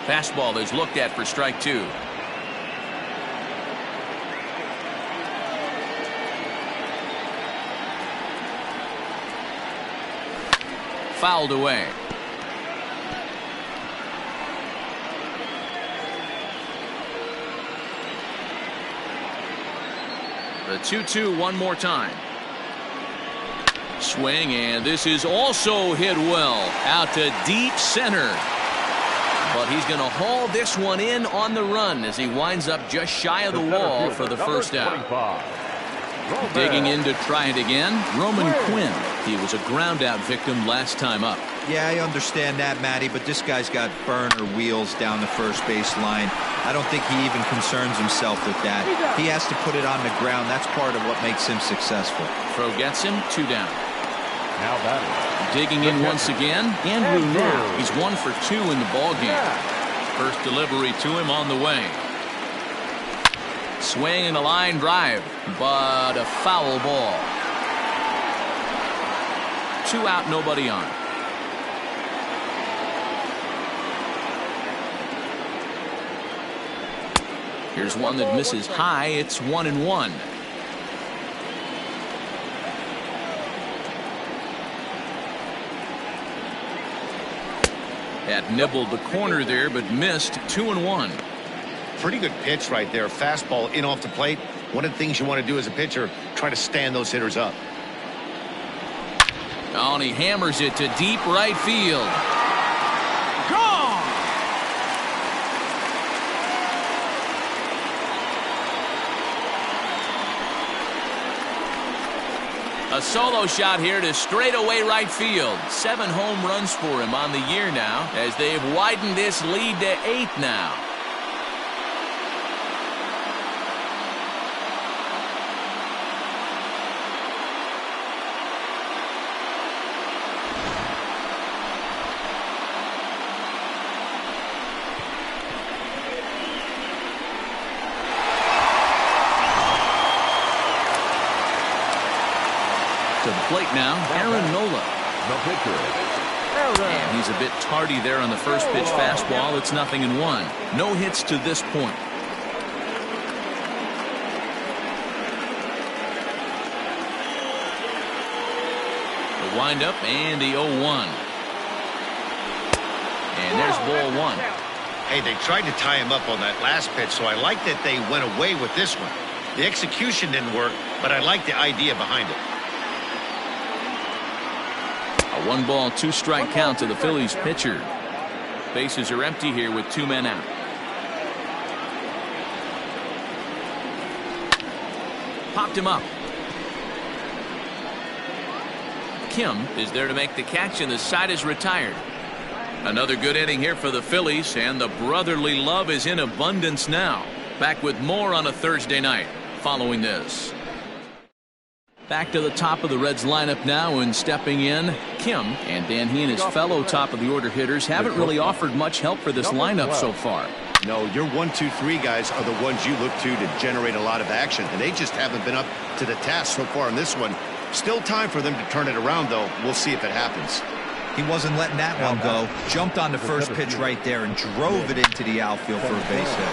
Fastball is looked at for strike 2. Fouled away. The 2-2 one more time. Swing, and this is also hit well out to deep center. But he's going to haul this one in on the run as he winds up just shy of the wall for the first out. Digging in to try it again, Roman Quinn. He was a ground-out victim last time up. Yeah, I understand that, Matty, but this guy's got burner wheels down the first base line. I don't think he even concerns himself with that. He has to put it on the ground. That's part of what makes him successful. Throw gets him, 2 down. Now batting. Digging in once again, Andrew Now. He's 1 for 2 in the ballgame. First delivery to him on the way. Swing and a line drive, but a foul ball. 2 out, nobody on. Here's one that misses high. It's 1-1. Had nibbled the corner there, but missed 2-1. Pretty good pitch right there. Fastball in off the plate. One of the things you want to do as a pitcher, try to stand those hitters up. Oh, and he hammers it to deep right field. Gone! A solo shot here to straightaway right field. 7 home runs for him on the year now, as they've widened this lead to 8 now. To the plate now, Aaron Nola. The pitcher. And he's a bit tardy there on the first pitch fastball. It's 0-1. No hits to this point. The windup and the 0-1. And there's ball 1. Hey, they tried to tie him up on that last pitch, so I like that they went away with this one. The execution didn't work, but I like the idea behind it. A 1-ball, 2-strike count to the Phillies pitcher. Bases are empty here with 2 men out. Popped him up. Kim is there to make the catch, and the side is retired. Another good inning here for the Phillies, and the brotherly love is in abundance now. Back with more on a Thursday night following this. Back to the top of the Reds lineup now, and stepping in, Kim. And Dan, he and his fellow top of the order hitters haven't really offered much help for this lineup so far. No, your 1, 2, 3 guys are the ones you look to generate a lot of action, and they just haven't been up to the task so far in this one. Still time for them to turn it around, though. We'll see if it happens. He wasn't letting that one go. Jumped on the first pitch right there and drove it into the outfield for a base hit.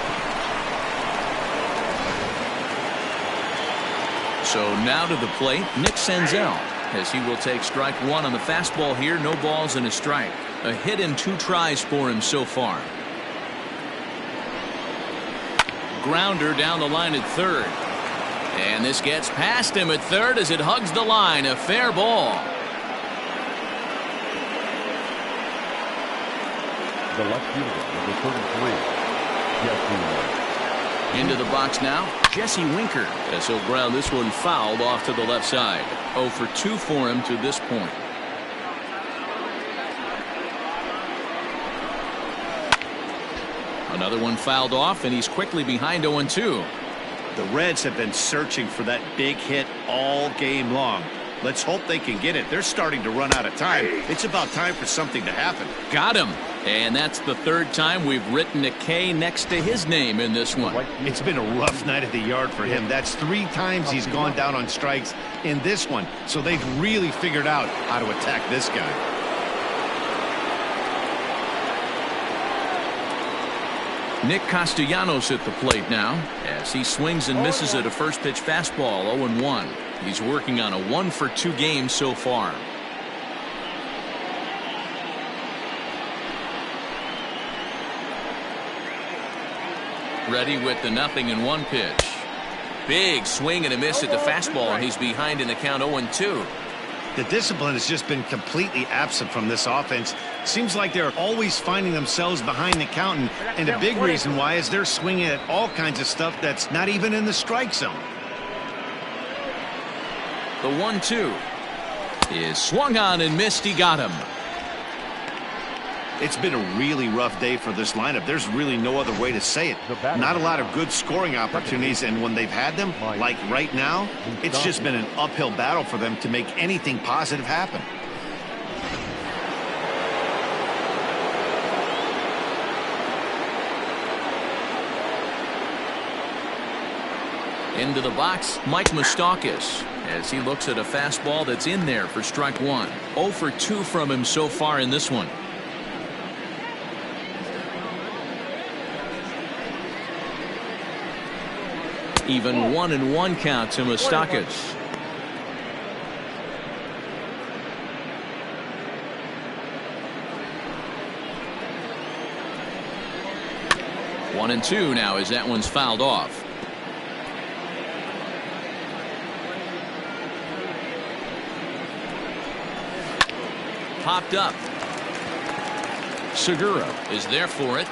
So now to the plate, Nick Senzel, as he will take strike 1 on the fastball here. No balls and a strike. A hit in 2 tries for him so far. Grounder down the line at third. And this gets past him at third as it hugs the line. A fair ball. The left fielder, number 33, Jesse. Into the box now, Jesse Winker, as he'll ground this one fouled off to the left side. 0 for 2 for him to this point. Another one fouled off, and he's quickly behind 0-2. The Reds have been searching for that big hit all game long. Let's hope they can get it. They're starting to run out of time. It's about time for something to happen. Got him. And that's the 3rd time we've written a K next to his name in this one. It's been a rough night at the yard for him. That's 3 times he's gone down on strikes in this one. So they've really figured out how to attack this guy. Nick Castellanos at the plate now, as he swings and misses at a first pitch fastball. 0-1. He's working on a 1 for 2 game so far. Ready with the 0-1 pitch. Big swing and a miss at the fastball, and he's behind in the count. 0-2. The discipline has just been completely absent from this offense. Seems like they're always finding themselves behind the count, and a big reason why is they're swinging at all kinds of stuff that's not even in the strike zone. The 1-2 is swung on and missed. He got him. It's been a really rough day for this lineup. There's really no other way to say it. Not a lot of good scoring opportunities, and when they've had them, like right now, it's just been an uphill battle for them to make anything positive happen. Into the box, Mike Moustakas, as he looks at a fastball that's in there for strike 1. 0 for 2 from him so far in this one. Even 1-1 count to Moustakas. 1-2 now as that one's fouled off. Popped up. Segura is there for it.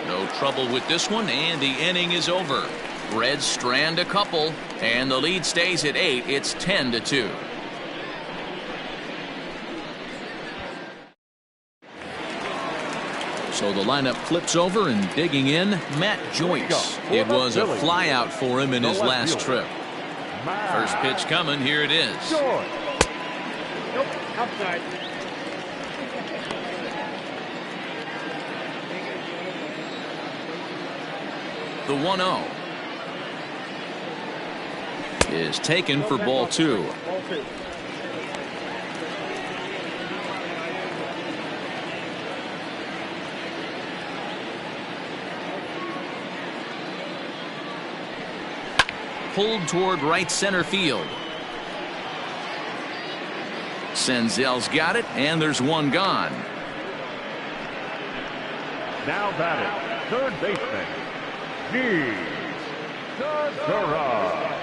No trouble with this one, and the inning is over. Reds strand a couple, and the lead stays at 8. It's 10-2. So the lineup flips over, and digging in, Matt Joyce. It was a flyout for him in his last trip. First pitch coming. Here it is. Nope, outside. The 1-0 is taken for ball 2. Ball 2. Pulled toward right center field. Senzel's got it, and there's one gone. Now batting, third baseman, G. Segura.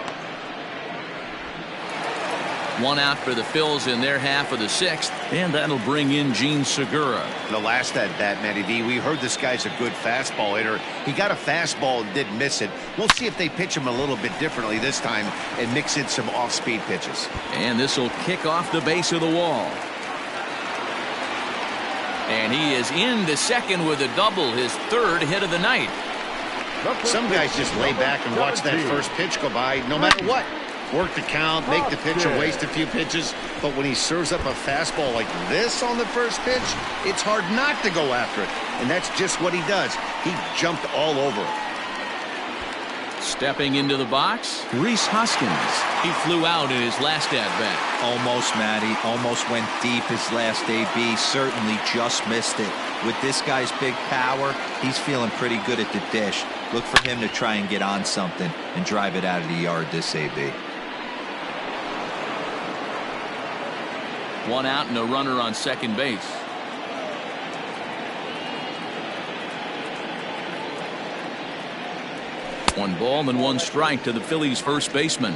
One out for the Phillies in their half of the 6th, and that'll bring in Gene Segura. The last at bat, Matty D, we heard this guy's a good fastball hitter. He got a fastball and did miss it. We'll see if they pitch him a little bit differently this time and mix in some off-speed pitches. And this will kick off the base of the wall. And he is in the second with a double, his 3rd hit of the night. Some guys just lay back and watch that first pitch go by no matter what. Work the count, make the pitcher waste a few pitches, but when he serves up a fastball like this on the first pitch, it's hard not to go after it, and that's just what he does. He jumped all over it. Stepping into the box, Rhys Hoskins. He flew out in his last at-bat. Almost, Matty. Almost went deep his last AB. Certainly just missed it. With this guy's big power, he's feeling pretty good at the dish. Look for him to try and get on something and drive it out of the yard this AB. One out and a runner on second base. One ball and one strike to the Phillies first baseman.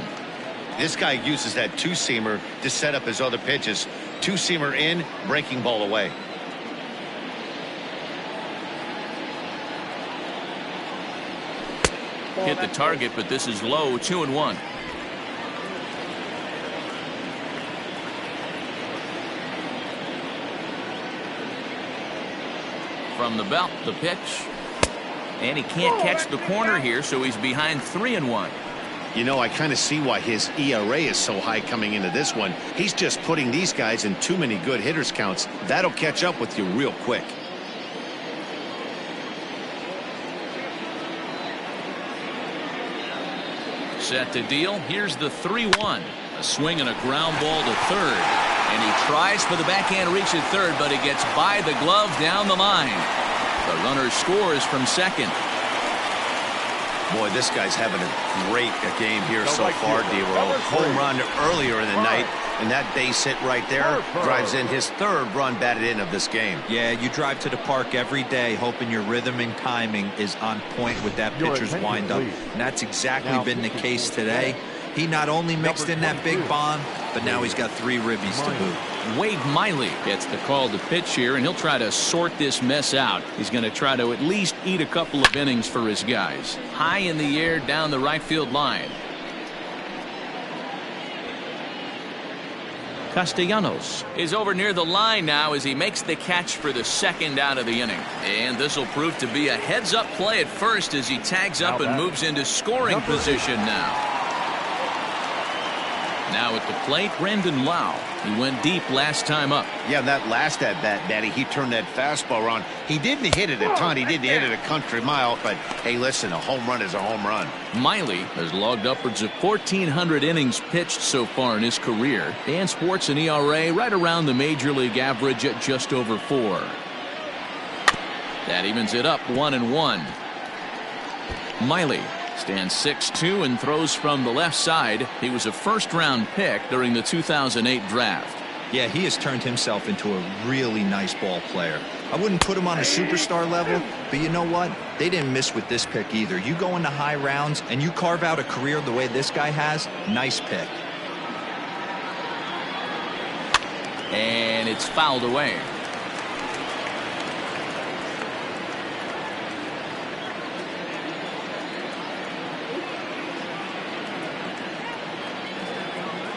This guy uses that two-seamer to set up his other pitches. Two-seamer in, breaking ball away. Hit the target, but this is low. 2-1. From the belt, the pitch. And he can't catch the corner here, so he's behind 3-1. You know, I kind of see why his ERA is so high coming into this one. He's just putting these guys in too many good hitters counts. That'll catch up with you real quick. Set to deal. Here's the 3-1. A swing and a ground ball to third. And he tries for the backhand reach at third, but it gets by the glove down the line. The runner scores from second. Boy, this guy's having a great game here so far, D-Roll. Home run earlier in the night, and that base hit right there drives in his 3rd run batted in of this game. Yeah, you drive to the park every day hoping your rhythm and timing is on point with that pitcher's windup. And that's exactly been the case today. He not only mixed in that big bomb, but now he's got 3 ribbies to boot. Wade Miley gets the call to pitch here, and he'll try to sort this mess out. He's going to try to at least eat a couple of innings for his guys. High in the air down the right field line. Castellanos is over near the line now as he makes the catch for the 2nd out of the inning. And this will prove to be a heads-up play at first as he tags up and moves into scoring position now. Now at the plate, Brandon Lau. He went deep last time up. Yeah, that last at-bat, Daddy, he turned that fastball around. He didn't hit it a ton. He didn't hit it a country mile. But, hey, listen, a home run is a home run. Miley has logged upwards of 1,400 innings pitched so far in his career and sports an ERA right around the major league average at just over 4. That evens it up 1-1. Miley stands 6'2" and throws from the left side. He was a first-round pick during the 2008 draft. Yeah, he has turned himself into a really nice ball player. I wouldn't put him on a superstar level, but you know what? They didn't miss with this pick either. You go into high rounds and you carve out a career the way this guy has, nice pick. And it's fouled away.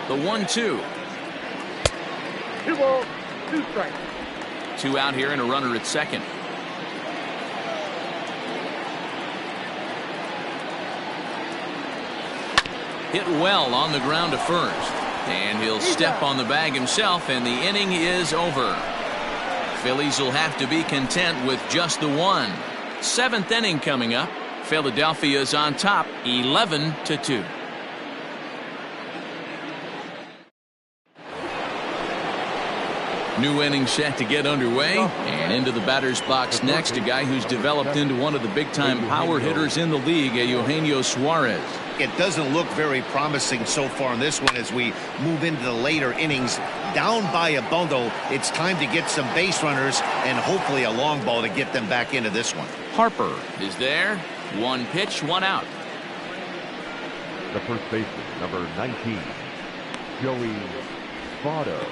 The 1-2. 2 balls, 2 strikes. 2 out here and a runner at second. Hit well on the ground to first. And he'll step on the bag himself, and the inning is over. Phillies will have to be content with just the one. 7th inning coming up. Philadelphia's on top, 11-2. New inning set to get underway, and into the batter's box next, a guy who's developed into one of the big-time power hitters in the league, Eugenio Suarez. It doesn't look very promising so far in this one as we move into the later innings. Down by a bundle, it's time to get some base runners and hopefully a long ball to get them back into this one. Harper is there. 1 pitch, 1 out. The first baseman, number 19, Joey Votto.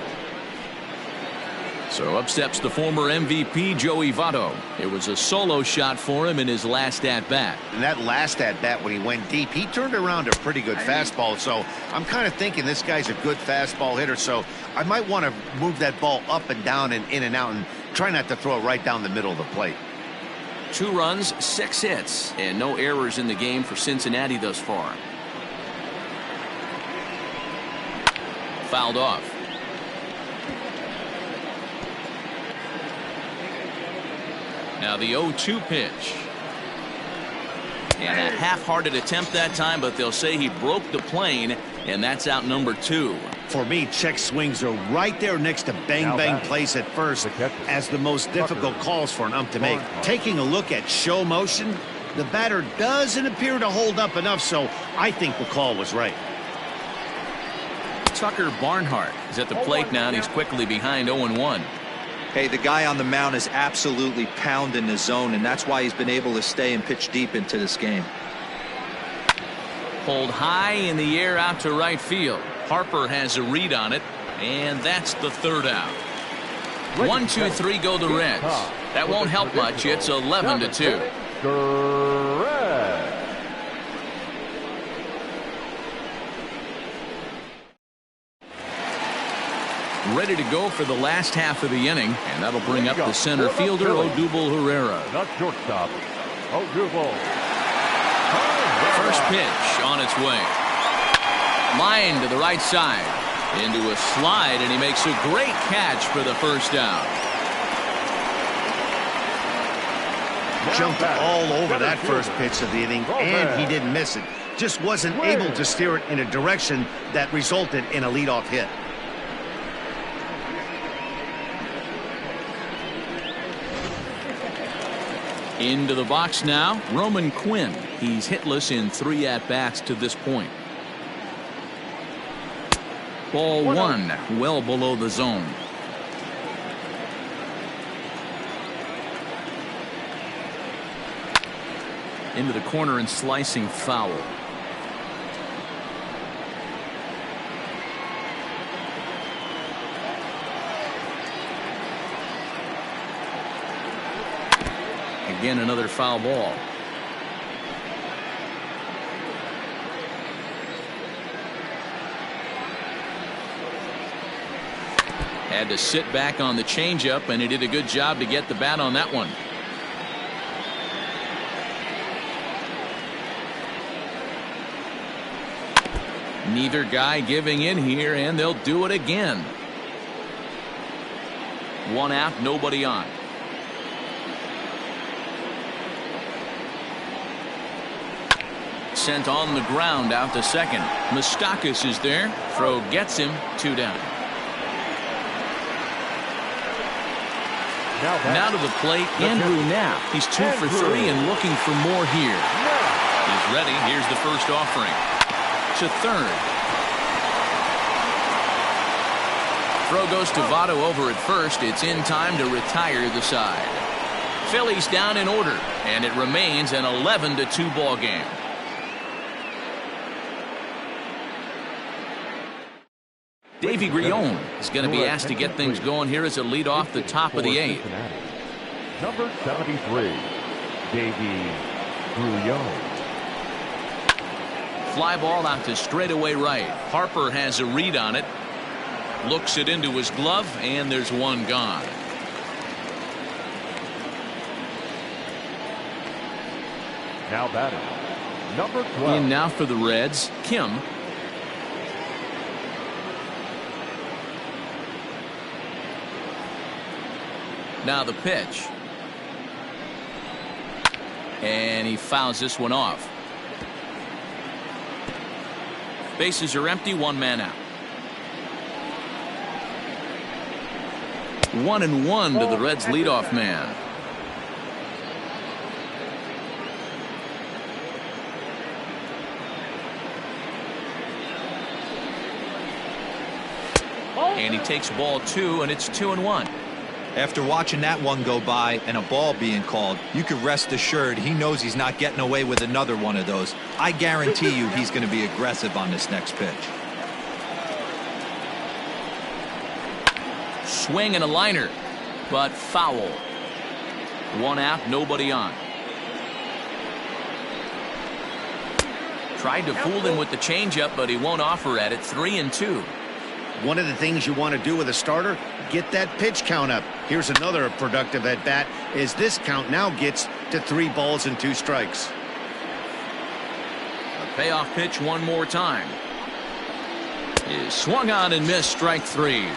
So up steps the former MVP, Joey Votto. It was a solo shot for him in his last at-bat. And that last at-bat when he went deep, he turned around a pretty good fastball. So I'm kind of thinking this guy's a good fastball hitter. So I might want to move that ball up and down and in and out and try not to throw it right down the middle of the plate. 2 runs, 6 hits, and no errors in the game for Cincinnati thus far. Fouled off. Now the 0-2 pitch. And a half-hearted attempt that time, but they'll say he broke the plane, and that's out number 2. For me, check swings are right there next to bang-bang plays at first as the most difficult calls for an ump to make. Taking a look at show motion, the batter doesn't appear to hold up enough, so I think the call was right. Tucker Barnhart is at the plate now, and he's quickly behind 0-1. Hey, the guy on the mound is absolutely pounding the zone, and that's why he's been able to stay and pitch deep into this game. Pulled high in the air out to right field. Harper has a read on it, and that's the 3rd out. 1, 2, 3 go the Reds. That won't help much. It's 11-2. Ready to go for the last half of the inning, and that'll bring up the center fielder, Odubel Herrera. Not shortstop, Odubel. First pitch on its way. Line to the right side. Into a slide, and he makes a great catch for the first down. Jumped all over that first pitch of the inning, and he didn't miss it. Just wasn't able to steer it in a direction that resulted in a leadoff hit. Into the box now, Roman Quinn. He's hitless in 3 at-bats to this point. Ball 1, well below the zone. Into the corner and slicing foul. Again, another foul ball. Had to sit back on the changeup, and he did a good job to get the bat on that one. Neither guy giving in here, and they'll do it again. 1 out, nobody on. Sent on the ground out to second. Moustakas is there. Throw gets him. 2 down. Now to the plate, Andrew Knapp. He's 2 for 3 and looking for more here. He's ready. Here's the first offering. To third. throw goes to Votto over at first. It's in time to retire the side. Phillies down in order, and it remains an 11-2 ball game. Davey Grion is going to be asked to get things going here as a lead off the top of the 8th. Number 73, Davey Grion. Fly ball out to straightaway right. Harper has a read on it. Looks it into his glove, and there's one gone. Now batting, number 12. In now for the Reds, Kim. Now the pitch. And he fouls this one off. Bases are empty, one man out. 1-1 to the Reds leadoff man. And he takes ball 2, and it's 2-1. After watching that one go by and a ball being called, you could rest assured he knows he's not getting away with another one of those. I guarantee you he's going to be aggressive on this next pitch. Swing and a liner, but foul. One out, nobody on. Tried to fool him with the changeup, but he won't offer at it. 3-2. One of the things you want to do with a starter, get that pitch count up. Here's another productive at bat, as this count now gets to 3 balls and 2 strikes. A payoff pitch one more time. Is swung on and missed, strike 3.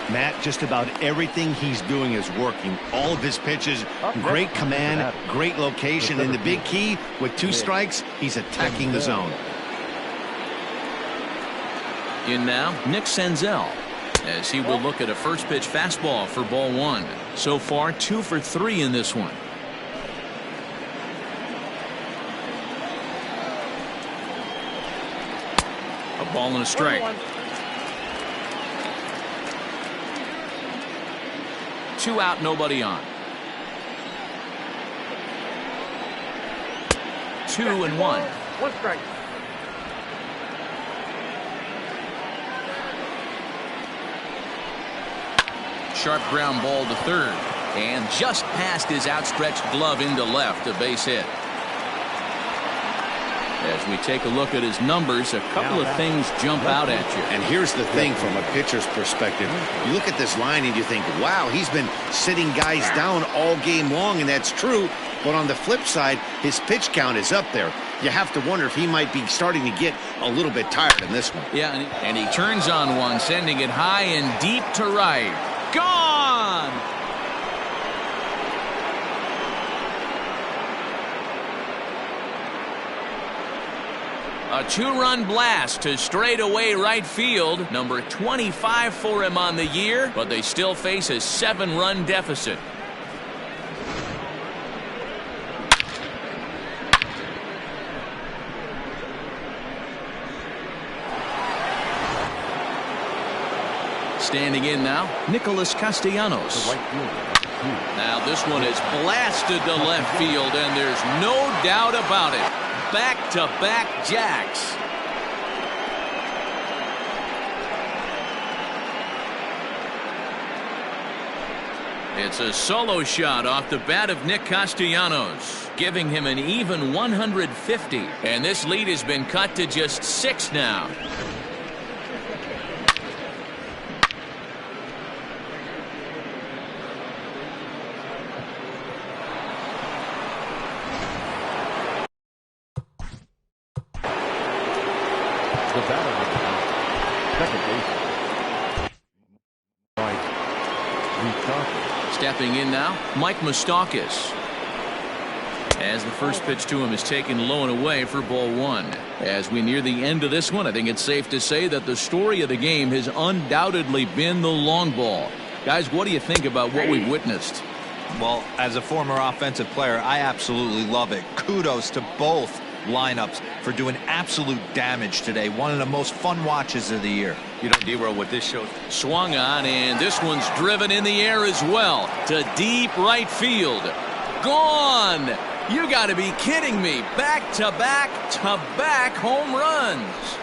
Matt, just about everything he's doing is working. All of his pitches, great command, great location, and the big key, with 2 strikes, he's attacking the zone. In now, Nick Senzel, as he will look at a first pitch fastball for ball 1. So far, 2 for 3 in this one. A ball and a strike. 2 out, nobody on. 2-1. 1 strike. Sharp ground ball to third, and just past his outstretched glove into left, a base hit. As we take a look at his numbers, a couple of things jump out at you. And here's the thing from a pitcher's perspective. You look at this line and you think, wow, he's been sitting guys down all game long, and that's true. But on the flip side, his pitch count is up there. You have to wonder if he might be starting to get a little bit tired in this one. Yeah, and he turns on one, sending it high and deep to right. Gone! A 2-run blast to straightaway right field. Number 25 for him on the year, but they still face a 7-run deficit. Standing in now, Nicholas Castellanos. Now this one is blasted to left field, and there's no doubt about it. Back-to-back jacks. It's a solo shot off the bat of Nick Castellanos, giving him an even 150. And this lead has been cut to just 6 now. The batter, second base. Stepping in now, Mike Moustakas. As the first pitch to him is taken low and away for ball 1. As we near the end of this one, I think it's safe to say that the story of the game has undoubtedly been the long ball. Guys, what do you think about what we've witnessed? Well, as a former offensive player, I absolutely love it. Kudos to both lineups for doing absolute damage today. One of the most fun watches of the year. You know, D-Roll, what this shows. Swung on, and this one's driven in the air as well to deep right field. Gone! You got to be kidding me. Back-to-back home runs.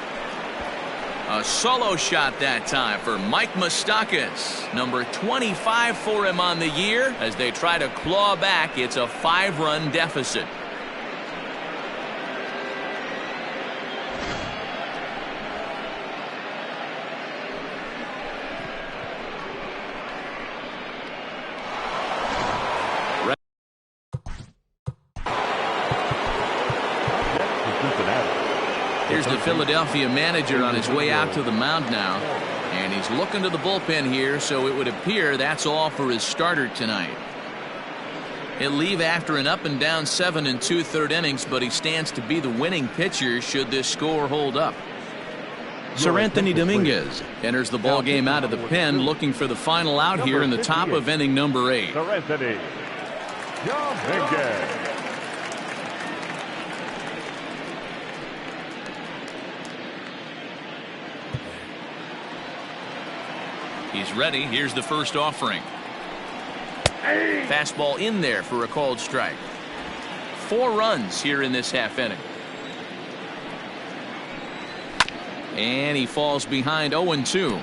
A solo shot that time for Mike Moustakas. Number 25 for him on the year. As they try to claw back, it's a 5-run deficit. Here's the Philadelphia manager on his way out to the mound now. And he's looking to the bullpen here, so it would appear that's all for his starter tonight. He'll leave after an up and down 7 2/3 innings, but he stands to be the winning pitcher should this score hold up. Sir Anthony Dominguez enters the ball game out of the pen, looking for the final out here in the top of inning number 8. Sir Anthony Dominguez. He's ready. Here's the first offering. Fastball in there for a called strike. 4 runs here in this half inning. And he falls behind 0-2.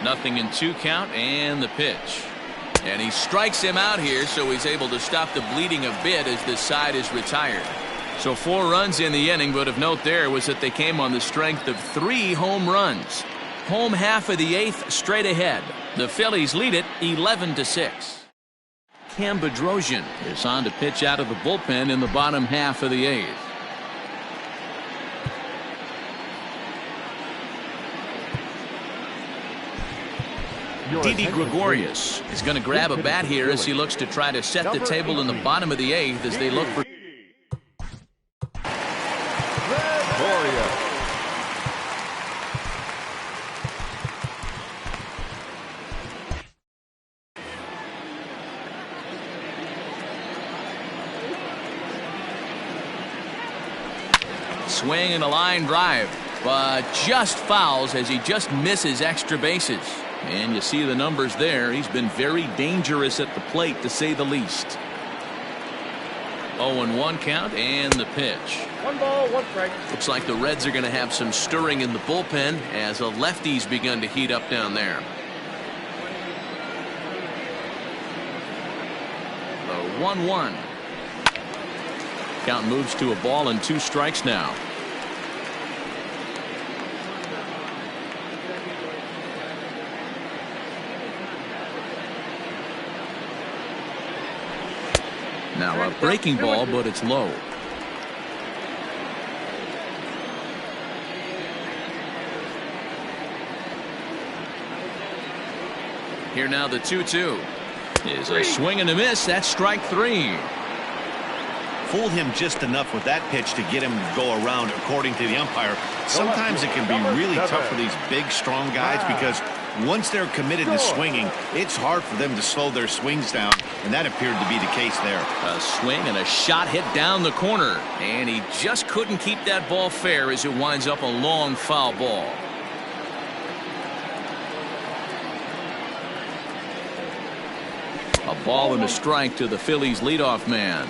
Nothing in 2 count, and the pitch. And he strikes him out here, so he's able to stop the bleeding a bit as this side is retired. So 4 runs in the inning, but of note there was that they came on the strength of 3 home runs. Home half of the 8th straight ahead. The Phillies lead it 11-6. Cam Bedrosian is on to pitch out of the bullpen in the bottom half of the 8th. Didi Gregorius is going to grab a bat here as he looks to try to set the table in the bottom of the 8th as they look for. Swing and a line drive, but just fouls as he just misses extra bases. And you see the numbers there. He's been very dangerous at the plate, to say the least. 0-1 count, and the pitch. 1 ball, 1 strike. Looks like the Reds are going to have some stirring in the bullpen as a lefty's begun to heat up down there. The 1-1. Count moves to a ball and 2 strikes now. Now a breaking ball, but it's low. Here now the 2-2 is a swing and a miss. That's strike 3. Fooled him just enough with that pitch to get him to go around, according to the umpire. Sometimes it can be really tough for these big, strong guys because once they're committed to swinging, it's hard for them to slow their swings down, and that appeared to be the case there. A swing and a shot hit down the corner, and he just couldn't keep that ball fair as it winds up a long foul ball. A ball and a strike to the Phillies leadoff man.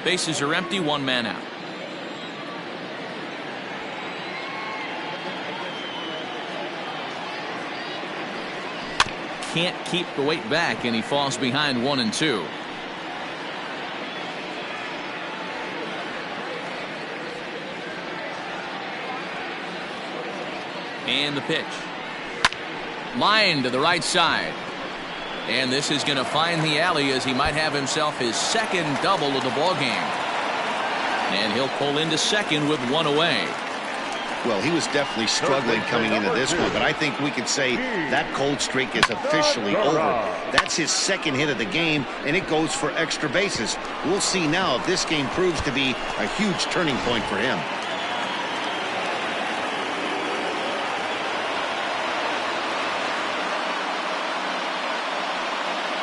Bases are empty, 1 man out. Can't keep the weight back, and he falls behind 1-2. And the pitch. Line to the right side. And this is going to find the alley as he might have himself his 2nd double of the ball game. And he'll pull into second with 1 away. Well, he was definitely struggling coming into this one, but I think we could say that cold streak is officially over. That's his second hit of the game, and it goes for extra bases. We'll see now if this game proves to be a huge turning point for him.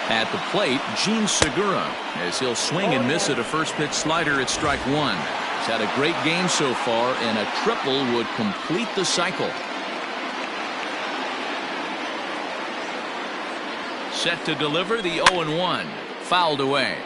At the plate, Gene Segura, as he'll swing and miss at a first pitch slider at strike one. He's had a great game so far, and a triple would complete the cycle. Set to deliver the 0-1. Fouled away.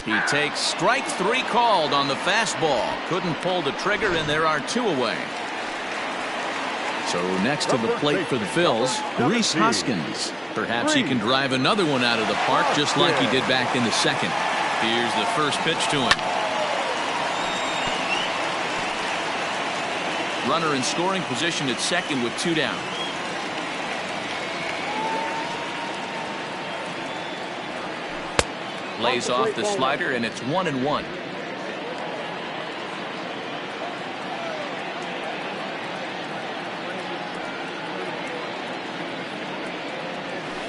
He takes strike three called on the fastball. Couldn't pull the trigger, and there are two away. So next to the plate for the Phillies, Rhys Hoskins. Perhaps he can drive another one out of the park just like he did back in the second. Here's the first pitch to him. Runner in scoring position at second with two down. Lays off the slider, and it's 1-1.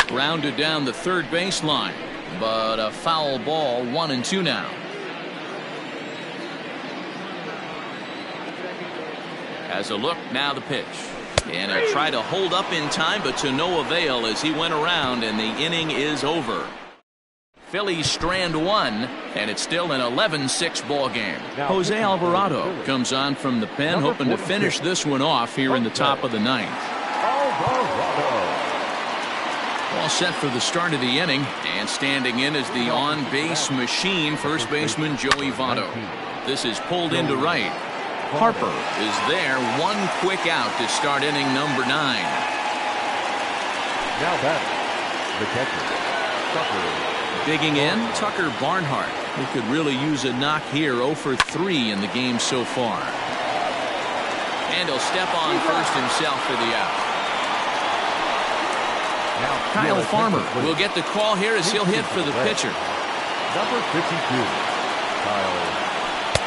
Grounded down the third baseline, but a foul ball. 1-2 now. Has a look, now the pitch. And he'll try to hold up in time, but to no avail as he went around, and the inning is over. Phillies strand one, and it's still an 11-6 ball game. Jose Alvarado comes on from the pen, hoping to finish this one off here in the top of the ninth. All set for the start of the inning, and standing in is the on-base machine, first baseman Joey Votto. This is pulled into right. Harper is there, one quick out to start inning number 9. Now batting, the catcher, Digging in, Tucker Barnhart, who could really use a knock here. 0 for 3 in the game so far. And he'll step on first himself for the out. Kyle Farmer will get the call here as he'll hit for the pitcher. Number 52, Kyle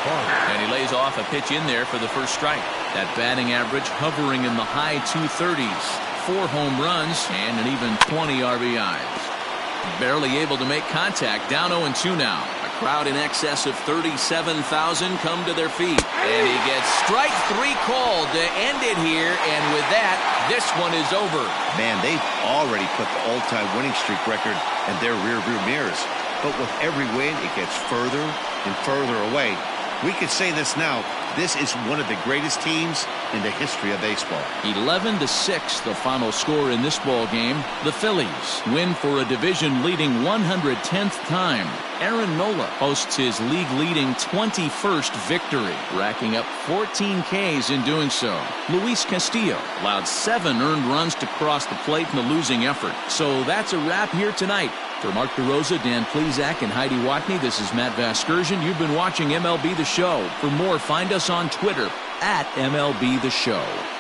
Farmer. And he lays off a pitch in there for the first strike. That batting average hovering in the high 230s. 4 home runs and an even 20 RBIs. Barely able to make contact. Down 0-2 now. A crowd in excess of 37,000 come to their feet. And he gets strike 3 called to end it here. And with that, this one is over. Man, they've already put the all-time winning streak record in their rearview mirrors. But with every win, it gets further and further away. We could say this now. This is one of the greatest teams in the history of baseball. 11-6 the final score in this ball game. The Phillies win for a division-leading 110th time. Aaron Nola hosts his league-leading 21st victory, racking up 14 Ks in doing so. Luis Castillo allowed 7 earned runs to cross the plate in the losing effort. So that's a wrap here tonight. For Mark DeRosa, Dan Plesac, and Heidi Watney, this is Matt Vasgersian. You've been watching MLB The Show. For more, find us on Twitter at MLB The Show.